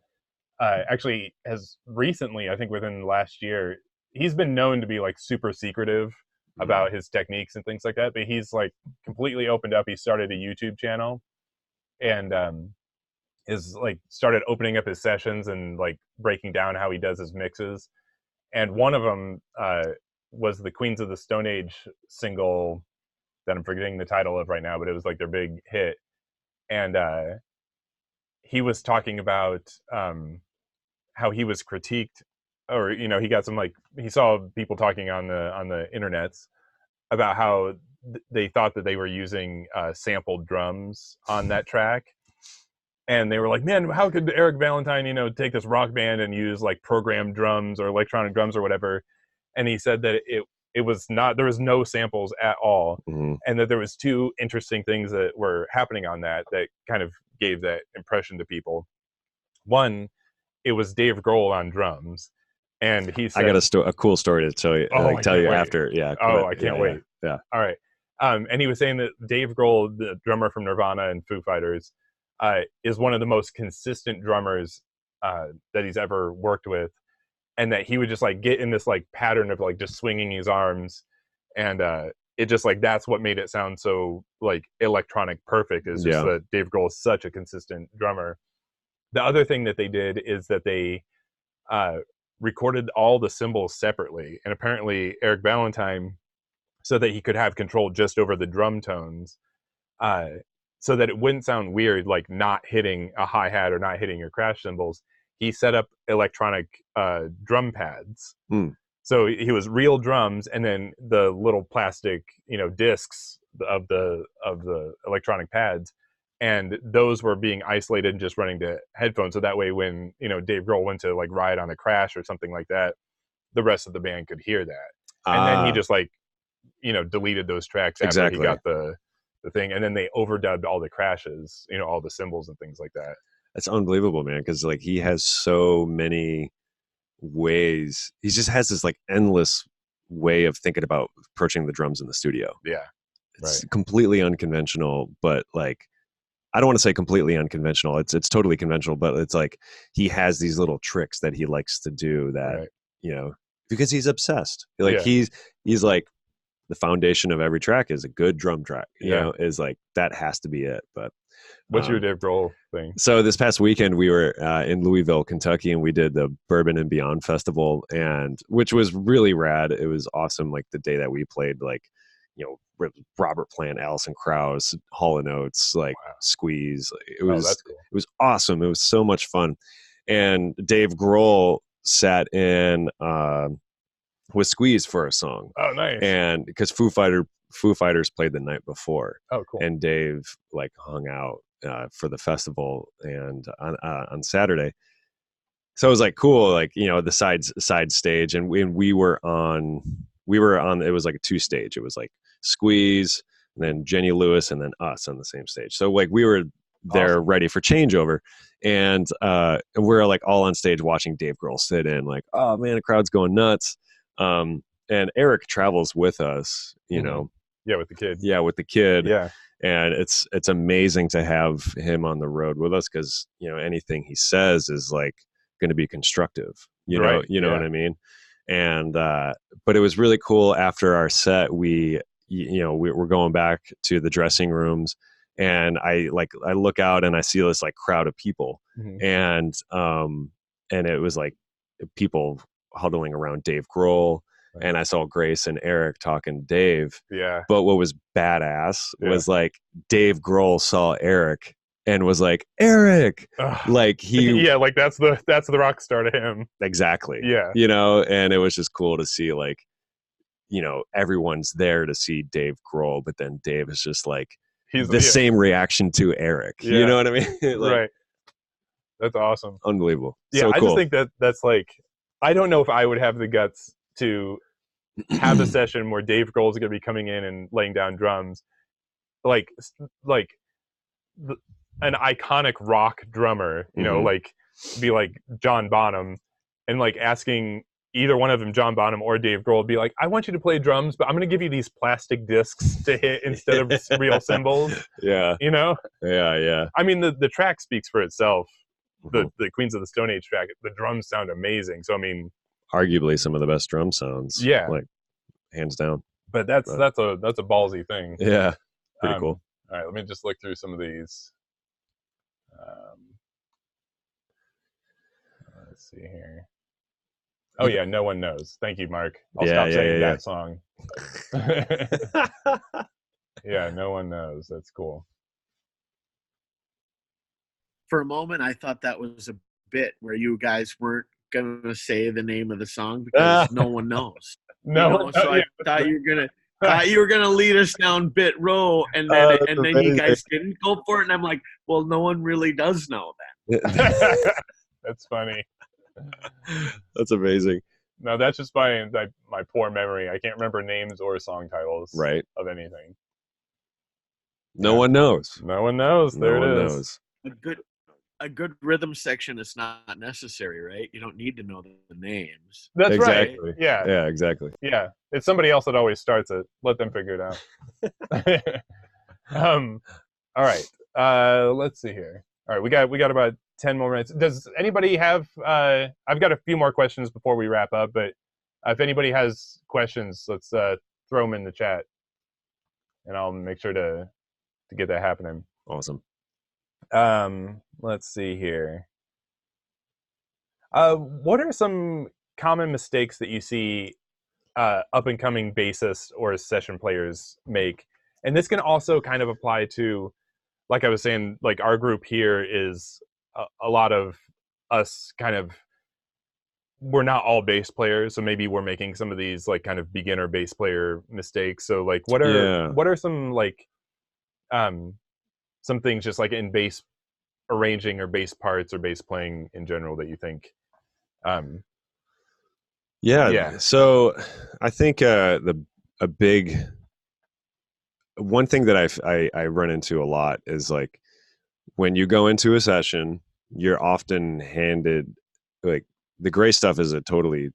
actually has recently, I think within the last year, he's been known to be like super secretive about his techniques and things like that, but he's like completely opened up. He started a YouTube channel, and is like started opening up his sessions and like breaking down how he does his mixes. And one of them was the Queens of the Stone Age single that I'm forgetting the title of right now, but it was like their big hit. And he was talking about how he was critiqued, or he got some like he saw people talking on the internets about how they thought that they were using sampled drums on that track. And they were like, man, how could Eric Valentine, take this rock band and use like programmed drums or electronic drums or whatever? And he said that it was not, there was no samples at all. Mm-hmm. And that there was two interesting things that were happening on that kind of gave that impression to people. One, it was Dave Grohl on drums. And he said, I got a cool story to tell you, tell you after. Yeah. Oh, I can't wait. Yeah. All right. And he was saying that Dave Grohl, the drummer from Nirvana and Foo Fighters, is one of the most consistent drummers that he's ever worked with, and that he would just like get in this like pattern of like just swinging his arms, and it just like that's what made it sound so like electronic perfect, is just that Dave Grohl is such a consistent drummer. The other thing that they did is that they recorded all the cymbals separately, and apparently Eric Valentine, so that he could have control just over the drum tones, so that it wouldn't sound weird, like not hitting a hi-hat or not hitting your crash cymbals, he set up electronic drum pads. So he was real drums, and then the little plastic, discs of the electronic pads, and those were being isolated and just running to headphones. So that way, when Dave Grohl went to like ride on a crash or something like that, the rest of the band could hear that. And then he just like deleted those tracks after he got the thing, and then they overdubbed all the crashes, all the cymbals and things like that. That's unbelievable, man, because like he has so many ways. He just has this like endless way of thinking about approaching the drums in the studio. Yeah, it's completely unconventional, but like I don't want to say completely unconventional. It's totally conventional, but it's like he has these little tricks that he likes to do that because he's obsessed. Like he's like, the foundation of every track is a good drum track, is like, that has to be it. But what's your Dave Grohl thing? So this past weekend we were in Louisville, Kentucky, and we did the Bourbon and Beyond Festival, and which was really rad. It was awesome. Like the day that we played, like, Robert Plant, Alison Krauss, Hall & Oates, like Squeeze. It was, that's cool. It was awesome. It was so much fun. And Dave Grohl sat in, with Squeeze for a song. Oh, nice. And because Foo Fighters played the night before. Oh, cool. And Dave like hung out for the festival and on Saturday. So it was like cool, like the side stage, and we were on. It was like a 2-stage. It was like Squeeze, and then Jenny Lewis, and then us on the same stage. So like we were there ready for changeover, and we're like all on stage watching Dave Grohl sit in. Like, oh man, the crowd's going nuts. And Eric travels with us, with the kid. Yeah, with the kid. Yeah. And it's amazing to have him on the road with us, because, anything he says is like going to be constructive, you know what I mean? And, but it was really cool. After our set, we were going back to the dressing rooms, and I look out and I see this like crowd of people, and it was like people huddling around Dave Grohl, and I saw Grace and Eric talking to Dave. Yeah. But what was badass was like Dave Grohl saw Eric and was like, Eric, like he, like that's the rock star to him. Exactly. Yeah. And it was just cool to see like, everyone's there to see Dave Grohl, but then Dave is just like the same reaction to Eric. You know what I mean? Like, right. That's awesome. Unbelievable. Yeah. So I cool. just think that's like, I don't know if I would have the guts to have a session where Dave Grohl is going to be coming in and laying down drums, like an iconic rock drummer, like be like John Bonham, and like asking either one of them, John Bonham or Dave Grohl, be like, I want you to play drums, but I'm going to give you these plastic discs to hit instead of real cymbals. Yeah. Yeah. I mean, the track speaks for itself. The Queens of the Stone Age track, the drums sound amazing. So I mean, arguably some of the best drum sounds. Yeah, like hands down. But that's a ballsy thing. Yeah, pretty cool. All right, let me just look through some of these. let's see here. Oh yeah, No One Knows. Thank you, Mark. I'll Yeah, stop yeah, saying yeah, that song. Yeah, No One Knows. That's cool. For a moment, I thought that was a bit where you guys weren't gonna say the name of the song because no one knows. No, So I thought you were gonna lead us down bit row, and then that's you amazing. guys didn't go for it, and I'm like, well, no one really does know that. That's funny. That's amazing. No, that's just my poor memory. I can't remember names or song titles Right. of anything. No one knows. No one knows. There No one it is. knows. A good rhythm section is not necessary, right? You don't need to know the names. That's Exactly. right. Yeah. Yeah, exactly. Yeah. It's somebody else that always starts it. Let them figure it out. All right. Let's see here. All right, we got about 10 more minutes. Does anybody have I've got a few more questions before we wrap up, but if anybody has questions, let's throw them in the chat and I'll make sure to get that happening. Awesome. Let's see here. What are some common mistakes that you see up and coming bassists or session players make? And this can also kind of apply to, like I was saying, like our group here is a lot of us kind of, we're not all bass players, so maybe we're making some of these like kind of beginner bass player mistakes. So like what are some like some things just like in bass arranging or bass parts or bass playing in general that you think Yeah. So I think a big one thing that I run into a lot is like when you go into a session, you're often handed like the gray stuff is a totally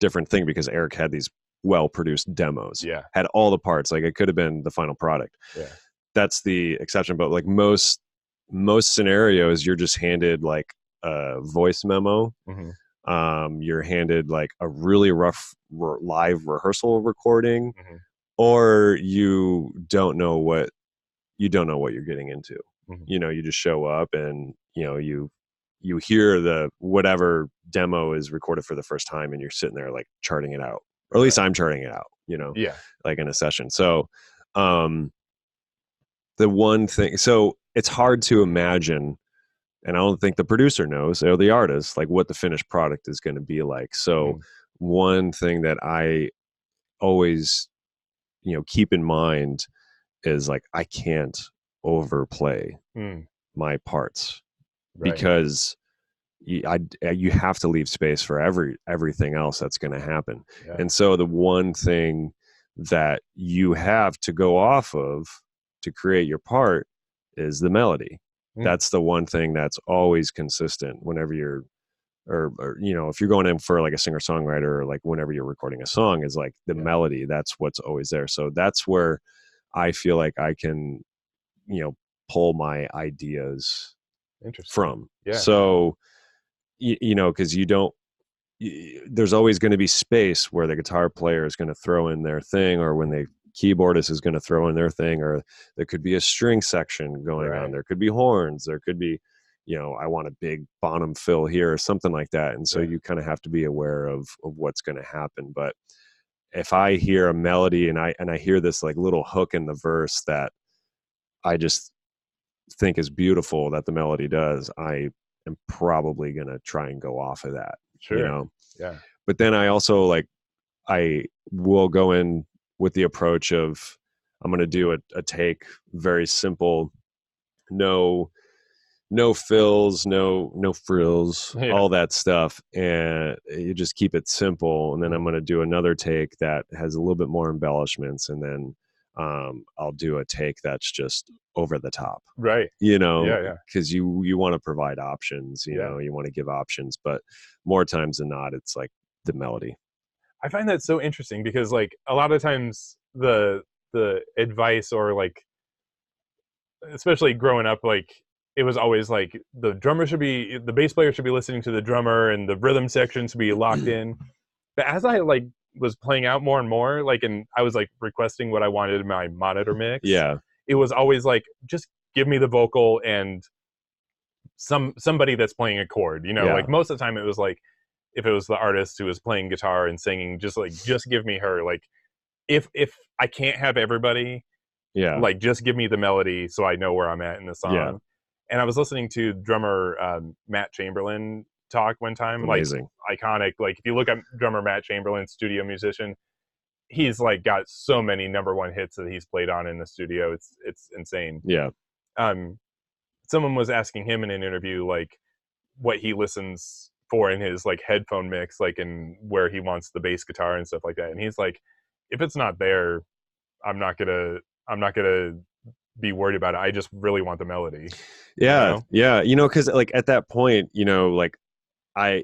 different thing because Eric had these well-produced demos. Yeah. Had all the parts. Like it could have been the final product. Yeah. That's the exception. But like most scenarios, you're just handed like a voice memo. Mm-hmm. You're handed like a really rough live rehearsal recording, Mm-hmm. or you don't know what you're getting into. Mm-hmm. You know, you just show up and you hear the whatever demo is recorded for the first time and you're sitting there like charting it out, or at least I'm charting it out, Yeah. like in a session. So the one thing, so it's hard to imagine, and I don't think the producer knows or the artist, like what the finished product is going to be like. So one thing that I always, keep in mind is like, I can't overplay my parts. Right. Because you have to leave space for everything else that's going to happen. Yeah. And so the one thing that you have to go off of to create your part is the melody. That's the one thing that's always consistent whenever you're, or if you're going in for like a singer-songwriter, or like whenever you're recording a song, is like the melody. That's what's always there. So that's where I feel like I can, pull my ideas from. Yeah. So, because there's always going to be space where the guitar player is going to throw in their thing, or when the keyboardist is going to throw in their thing, or there could be a string section going on. There could be horns. There could be, I want a big bottom fill here or something like that. And so you kind of have to be aware of what's going to happen. But if I hear a melody and I hear this like little hook in the verse that I just think is beautiful that the melody does, I am probably going to try and go off of that. Sure. Yeah. But then I also I will go in with the approach of, I'm going to do a take, very simple, no fills, no frills, all that stuff. And you just keep it simple. And then I'm going to do another take that has a little bit more embellishments. And then I'll do a take that's just over the top. Right. Because you want to provide options, you know, you want to give options, but more times than not, it's like the melody. I find that so interesting because like a lot of times the advice, or like, especially growing up, like it was always like the bass player should be listening to the drummer and the rhythm section should be locked in. But as I like was playing out more and more, like, and I was like requesting what I wanted in my monitor mix. Yeah. It was always like, just give me the vocal and somebody that's playing a chord, you know, Yeah. like most of the time it was like, if it was the artist who was playing guitar and singing, just give me her. Like if I can't have everybody, Yeah. like just give me the melody so I know where I'm at in the song. Yeah. And I was listening to drummer Matt Chamberlain talk one time. Amazing. Like iconic. Like if you look at drummer Matt Chamberlain, studio musician, he's like got so many #1 hits that he's played on in the studio. It's insane. Yeah. Someone was asking him in an interview like what he listens for in his like headphone mix, like and where he wants the bass guitar and stuff like that. And he's like, if it's not there, I'm not gonna be worried about it. I just really want the melody. Yeah. You know? Yeah. You know, because like at that point, you know, like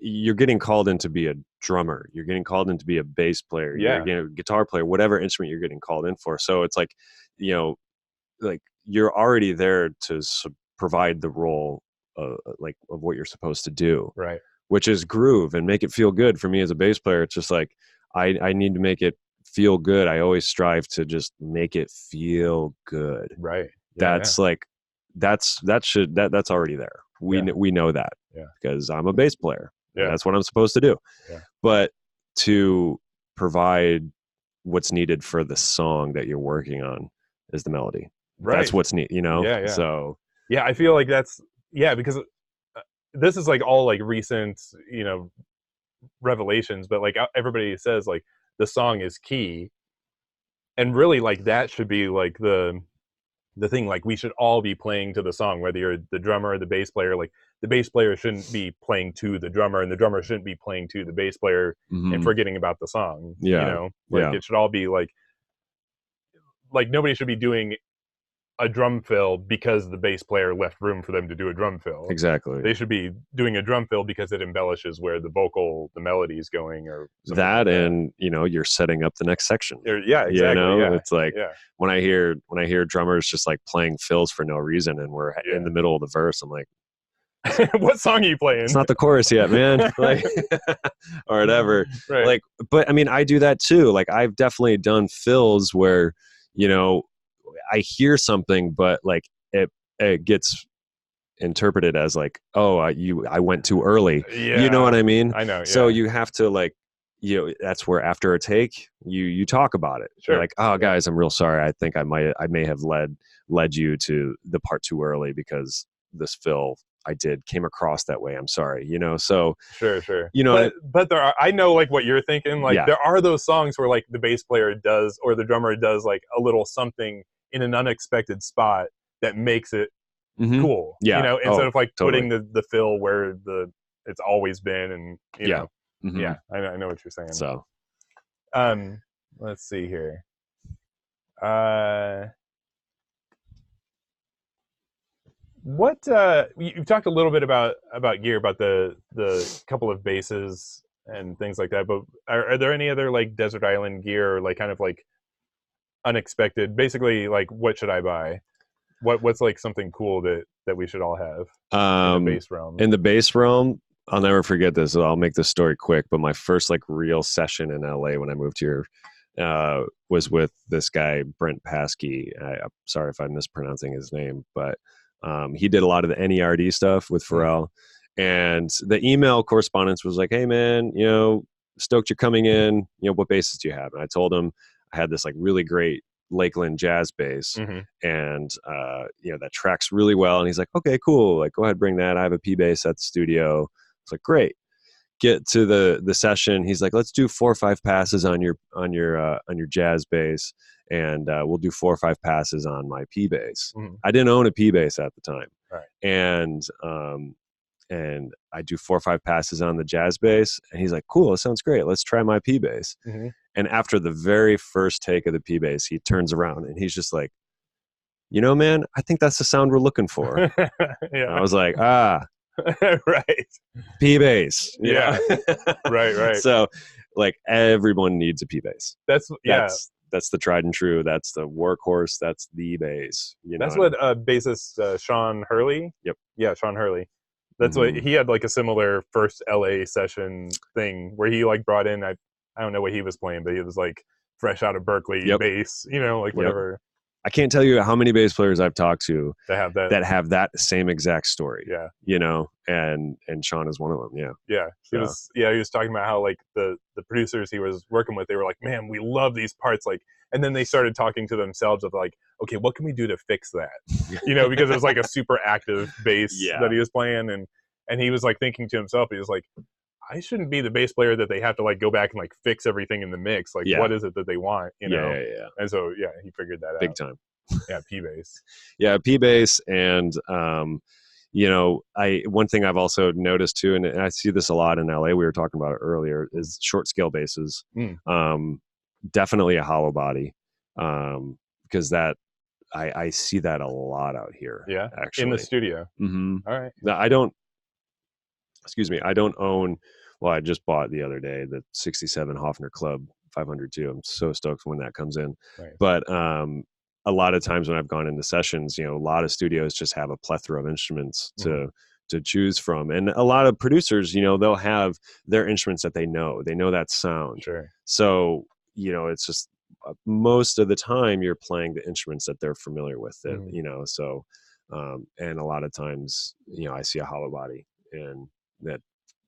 you're getting called in to be a drummer, you're getting called in to be a bass player, Yeah. you're getting a guitar player, whatever instrument you're getting called in for. So it's like, you know, like you're already there to provide the role like of what you're supposed to do, Right. which is groove and make it feel good. For me as a bass player, it's just like I need to make it feel good. I always strive to just make it feel good. Right. Yeah, That's like that's already there. We know that because I'm a bass player. Yeah. That's what I'm supposed to do. Yeah. But to provide what's needed for the song that you're working on is the melody. Right. That's what's neat, you know? Yeah. So yeah, I feel like that's because this is like all like recent, you know, revelations, but like everybody says like the song is key, and really like that should be like the thing. Like we should all be playing to the song, whether you're the drummer or the bass player. Like the bass player shouldn't be playing to the drummer, and the drummer shouldn't be playing to the bass player and forgetting about the song. Yeah. You know, like it should all be like nobody should be doing a drum fill because the bass player left room for them to do a drum fill. exactly. They should be doing a drum fill because it embellishes where the melody is going, or that, and you know, you're setting up the next section. Yeah, exactly. You know, yeah. it's like when I hear drummers just like playing fills for no reason, and we're in the middle of the verse, I'm like, what song are you playing? It's not the chorus yet, man. Like, or whatever. Right. Like, but I mean, I do that too. Like, I've definitely done fills where, you know, I hear something, but like it gets interpreted as like, oh, I went too early. Yeah. You know what I mean? I know. Yeah. So you have to like, you know, that's where after a take, you talk about it. Sure. You're like, oh, guys, I'm real sorry. I think I may have led you to the part too early because this fill I did came across that way. I'm sorry, you know. So sure. You know, but there are, I know like what you're thinking. Like there are those songs where like the bass player does or the drummer does like a little something in an unexpected spot that makes it cool. Yeah. You know, instead of like totally. putting the fill where it's always been, and you know. Yeah, I know what you're saying. So, let's see here. What you've talked a little bit about gear, about the couple of basses and things like that, but are there any other like desert island gear, or like kind of like unexpected, basically like what should I buy? What's like something cool that we should all have in the bass realm? In the bass realm, I'll never forget this. I'll make this story quick, but my first like real session in LA when I moved here was with this guy, Brent Paskey. I'm sorry if I'm mispronouncing his name, but he did a lot of the NERD stuff with Pharrell. And the email correspondence was like, hey man, you know, stoked you're coming in, you know, what basses do you have? And I told him I had this like really great Lakeland jazz bass, and you know, that tracks really well. And he's like, okay, cool, like go ahead, bring that. I have a P bass at the studio. It's like, great. Get to the session. He's like, let's do 4 or 5 passes on your jazz bass, and we'll do 4 or 5 passes on my P bass. I didn't own a P bass at the time, right? And I do 4 or 5 passes on the jazz bass, and he's like, cool, that sounds great. Let's try my P bass. And after the very first take of the P bass, he turns around and he's just like, you know, man, I think that's the sound we're looking for. And I was like, right. P bass. Yeah. Right. So like everyone needs a P bass. That's the tried and true. That's the workhorse. That's the bass. You know, that's what bassist Sean Hurley. Yep. Yeah, Sean Hurley. That's what he had, like a similar first LA session thing where he like brought in, I don't know what he was playing, but he was like fresh out of Berkeley bass, you know, like whatever. I can't tell you how many bass players I've talked to that have that same exact story. Yeah. You know, and Sean is one of them. Yeah. Yeah. He was talking about how like the producers he was working with, they were like, man, we love these parts. Like, and then they started talking to themselves of like, okay, what can we do to fix that? You know, because it was like a super active bass that he was playing. And he was like thinking to himself, he was like, I shouldn't be the bass player that they have to like go back and like fix everything in the mix. Like, what is it that they want? You know? Yeah. And so, he figured that out. Big time. Yeah. P bass. Yeah. P bass. And, you know, one thing I've also noticed too, and I see this a lot in LA, we were talking about it earlier, is short scale basses. Definitely a hollow body. Because that, I see that a lot out here. Yeah. Actually. In the studio. Mm-hmm. All right. Now, I don't own, well, I just bought the other day the 67 Hofner Club 502. I'm so stoked when that comes in. Nice. But a lot of times when I've gone into sessions, you know, a lot of studios just have a plethora of instruments to choose from. And a lot of producers, you know, they'll have their instruments that they know that sound. Sure. So, you know, it's just most of the time you're playing the instruments that they're familiar with, you know, so, and a lot of times, you know, I see a hollow body and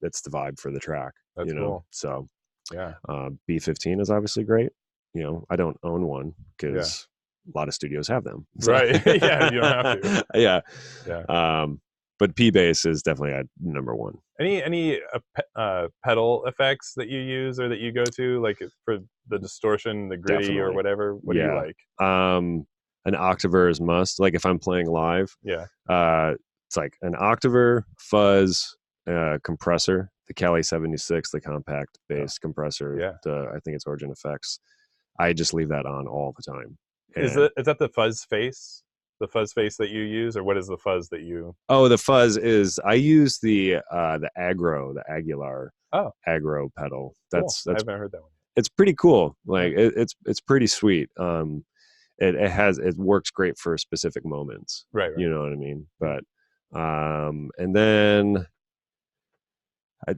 that's the vibe for the track. That's you know, cool. So yeah, B15 is obviously great. You know, I don't own one because a lot of studios have them. So. Right. Yeah, you don't have to. Yeah. But P bass is definitely number one. Any pedal effects that you use or that you go to, like for the distortion, the gritty, Definitely. or whatever? What do you like? An octaver is must. Like if I'm playing live, it's like an octaver, fuzz, compressor, the Cali 76, the compact bass compressor. I think it's Origin Effects. I just leave that on all the time. And is that the fuzz face? The fuzz face that you use, or what is the fuzz that you? Oh, the fuzz is I use the Aguilar aggro pedal. That's I haven't heard that one. It's pretty cool. Like it's pretty sweet. It works great for specific moments. Right. You know what I mean? But and then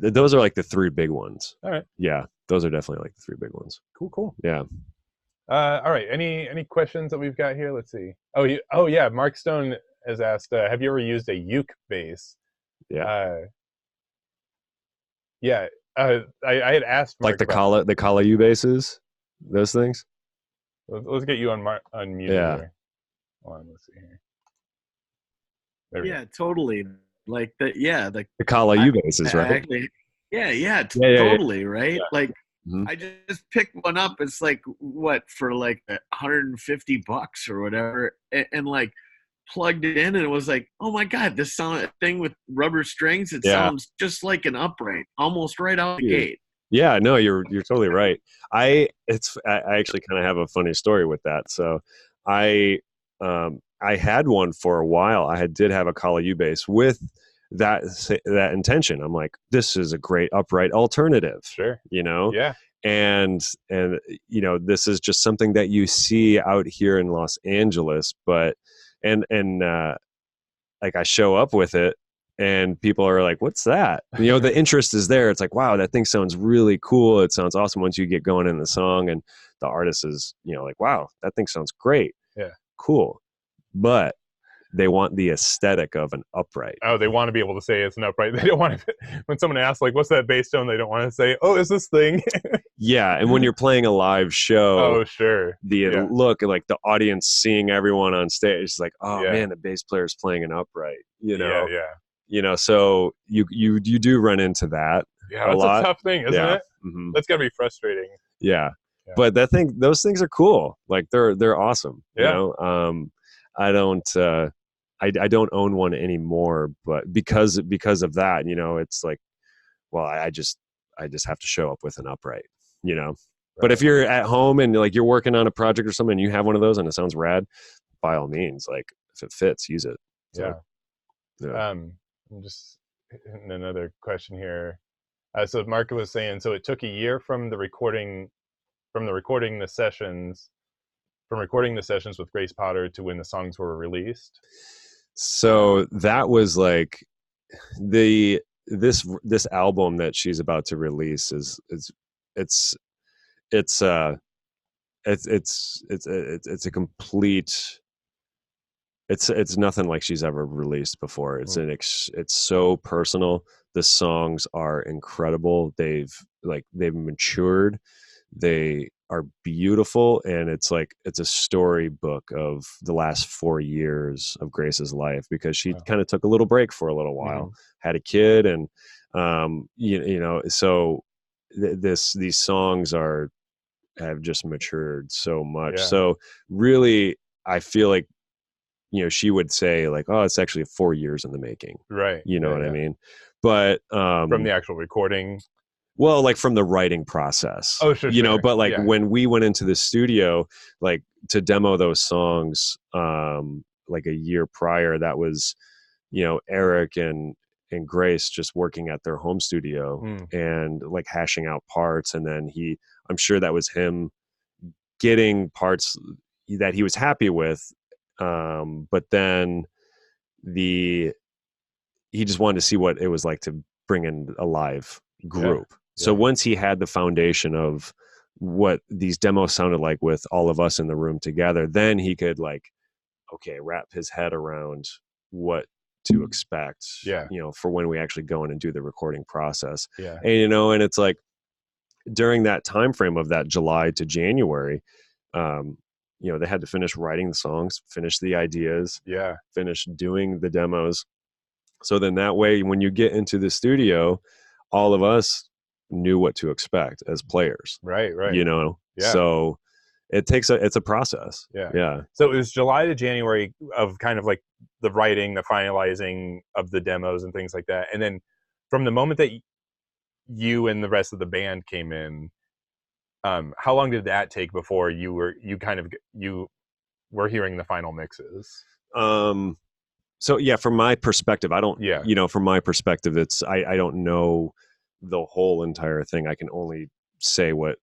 those are like the three big ones. All right. Yeah, those are definitely like the three big ones. Cool. Yeah. All right. Any questions that we've got here? Let's see. Oh yeah. Mark Stone has asked, have you ever used a uke bass? Yeah. I had asked Mark like the Kala U basses, those things. Let's get you on mute here. Hold on, let's see here. There we go. Totally. Like the Kala U basses, right? Actually, totally, right? Yeah. Like I just picked one up. It's like what for like $150 or whatever, and like plugged it in, and it was like, oh my god, this thing with rubber strings. It sounds just like an upright, almost right out the gate. Yeah, no, you're totally right. I actually kind of have a funny story with that. So I had one for a while. I did have a Kala U bass with that intention. I'm like, this is a great upright alternative. Sure. You know? Yeah. And you know, this is just something that you see out here in Los Angeles, but and like I show up with it and people are like, what's that? You know, the interest is there. It's like, wow, that thing sounds really cool. It sounds awesome once you get going in the song, and the artist is, you know, like, wow, that thing sounds great. Yeah. Cool. But they want the aesthetic of an upright. Oh, they want to be able to say it's an upright. They don't want to, when someone asks, like, what's that bass tone? They don't want to say, oh, it's this thing. Yeah. And when you're playing a live show, oh, sure. Look, like the audience seeing everyone on stage, it's like, oh man, the bass player's playing an upright, you know? Yeah. You know, so you do run into that. Yeah, that's a tough thing, isn't it? Mm-hmm. That's gotta be frustrating. Yeah. But those things are cool. Like they're awesome. Yeah. You know, I don't own one anymore, but because of that, you know, it's like, well, I just have to show up with an upright, you know. Right. But if you're at home and like you're working on a project or something and you have one of those and it sounds rad, by all means, like if it fits, use it. So, yeah. I'm just hitting another question here. So Mark was saying, so it took a year from recording the sessions with Grace Potter to when the songs were released. So that was like this album that she's about to release is it's a complete. It's nothing like she's ever released before. It's so personal. The songs are incredible. They've matured. They are beautiful, and it's a storybook of the last 4 years of Grace's life, because she kind of took a little break for a little while, had a kid, and so these songs have just matured so much. So really, I feel like, she would say like, oh, it's actually 4 years in the making. Right. You know what I mean? But from the actual recording. Well, like from the writing process. Oh, sure. But like when we went into the studio, like to demo those songs, like a year prior, that was, Eric and Grace just working at their home studio and like hashing out parts. And then I'm sure that was him getting parts that he was happy with. But then he just wanted to see what it was like to bring in a live group. So once he had the foundation of what these demos sounded like with all of us in the room together, then he could wrap his head around what to expect, for when we actually go in and do the recording process. Yeah. And, and it's like during that time frame of that July to January, they had to finish writing the songs, finish the ideas, finish doing the demos. So then that way, when you get into the studio, all of us knew what to expect as players. Right. So it's a process. Yeah. So it was July to January of kind of like the writing, the finalizing of the demos and things like that. And then from the moment that you and the rest of the band came in, how long did that take before you were hearing the final mixes? So yeah, from my perspective, I don't, from my perspective, I don't know the whole entire thing. I can only say what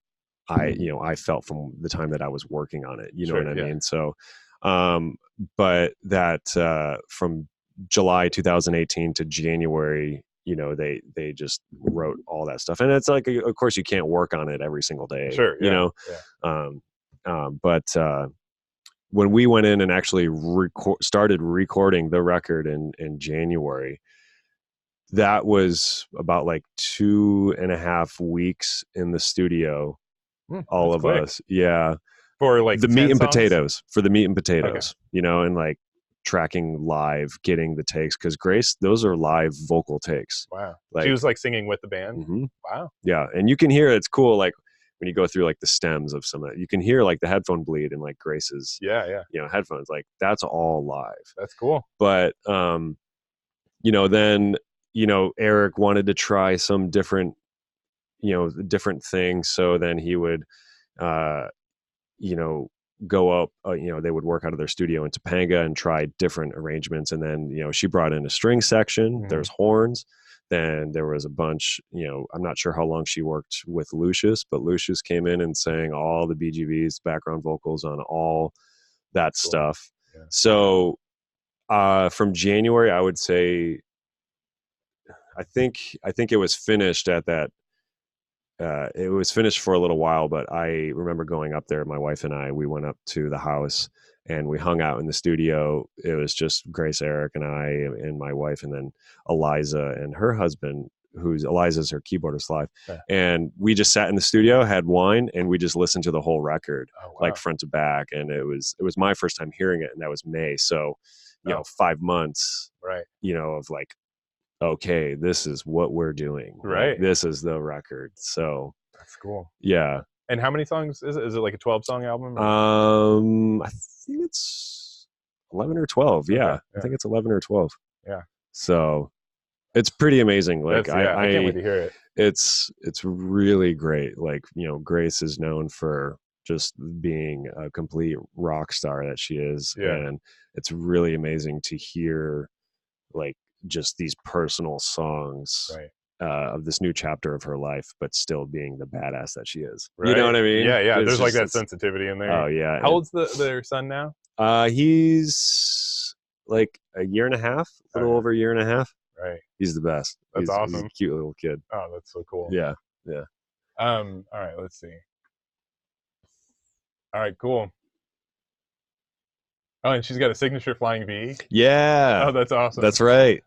I felt from the time that I was working on it, know what I mean? So, but that, from July 2018 to January, they just wrote all that stuff. And it's like, of course you can't work on it every single day, but, when we went in and actually started recording the record in January, that was about like 2.5 weeks in the studio. All of quick. Us. Yeah. For like the meat and songs? Potatoes, and like tracking live, getting the takes. Cause Grace, those are live vocal takes. Wow. She was like singing with the band. Mm-hmm. Wow. Yeah. And you can hear it's cool. Like, when you go through like the stems of some of it, you can hear like the headphone bleed in like Grace's headphones. Like that's all live. That's cool. But then Eric wanted to try some different things. So then he would go up, they would work out of their studio in Topanga and try different arrangements. And then she brought in a string section. There's horns. Then there was a bunch, I'm not sure how long she worked with Lucius, but Lucius came in and sang all the BGVs, background vocals on all that stuff. Yeah. So from January, I would say, I think it was finished at that. It was finished for a little while, but I remember going up there, my wife and we went up to the house and we hung out in the studio. It was just Grace, Eric, and I, and my wife, and then Eliza and her husband, Eliza's her keyboardist live. Yeah. And we just sat in the studio, had wine, and we just listened to the whole record, like front to back. And it was my first time hearing it, and that was May. So, 5 months, right? Of like, okay, this is what we're doing. Right. Like, this is the record. So that's cool. Yeah. And how many songs is it? Is it like a 12-song album? I think it's 11 or 12. Yeah. I think it's 11 or 12. Yeah. So it's pretty amazing. Like I can't wait to hear it. It's really great. Like, Grace is known for just being a complete rock star that she is. Yeah. And it's really amazing to hear like just these personal songs. Right. Of this new chapter of her life, but still being the badass that she is. Right. You know what I mean? Yeah. There's like that sensitivity in there. Oh yeah. How old's their son now? He's like a year and a half, a little over a year and a half. Right. He's the best. That's awesome. He's a cute little kid. Oh, that's so cool. Yeah. All right, let's see. All right, cool. Oh, and she's got a signature flying V. Yeah. Oh, that's awesome. That's right.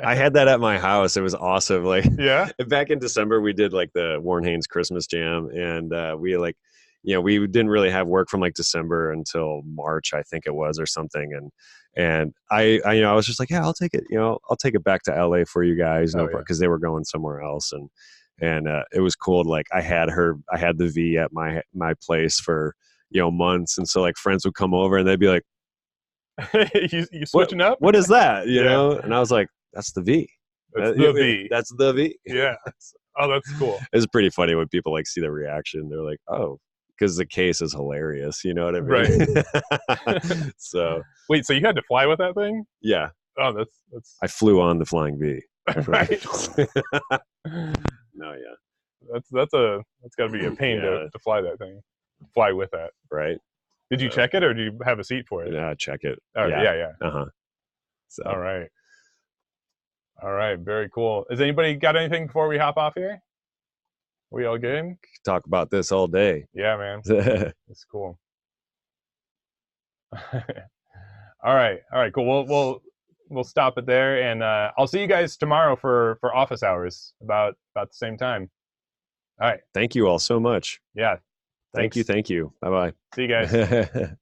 I had that at my house. It was awesome. Like, yeah. Back in December, we did like the Warren Haynes Christmas Jam, and we like, we didn't really have work from like December until March, I think it was, or something. And I was just like, yeah, I'll take it. I'll take it back to LA for you guys, because they were going somewhere else, and it was cool. Like, I had the V at my place for months, and so like friends would come over and they'd be like, you switching up? What is that? You know? And I was like, that's the V. That's the V. That's the V. Yeah. Oh, that's cool. It's pretty funny when people like see the reaction. They're like, oh, because the case is hilarious. You know what I mean? Right. So wait, so you had to fly with that thing? Yeah. Oh, that's. I flew on the flying V. Right. No, yeah. That's got to be a pain to fly that thing. Fly with that. Right. Did you check it, or do you have a seat for it? Yeah, check it. Oh, yeah. Uh-huh. So. All right. Very cool. Has anybody got anything before we hop off here? We all good? Talk about this all day. Yeah, man. It's cool. All right. Cool. We'll stop it there, and I'll see you guys tomorrow for office hours about the same time. All right. Thank you all so much. Yeah. Thank you. Bye-bye. See you guys.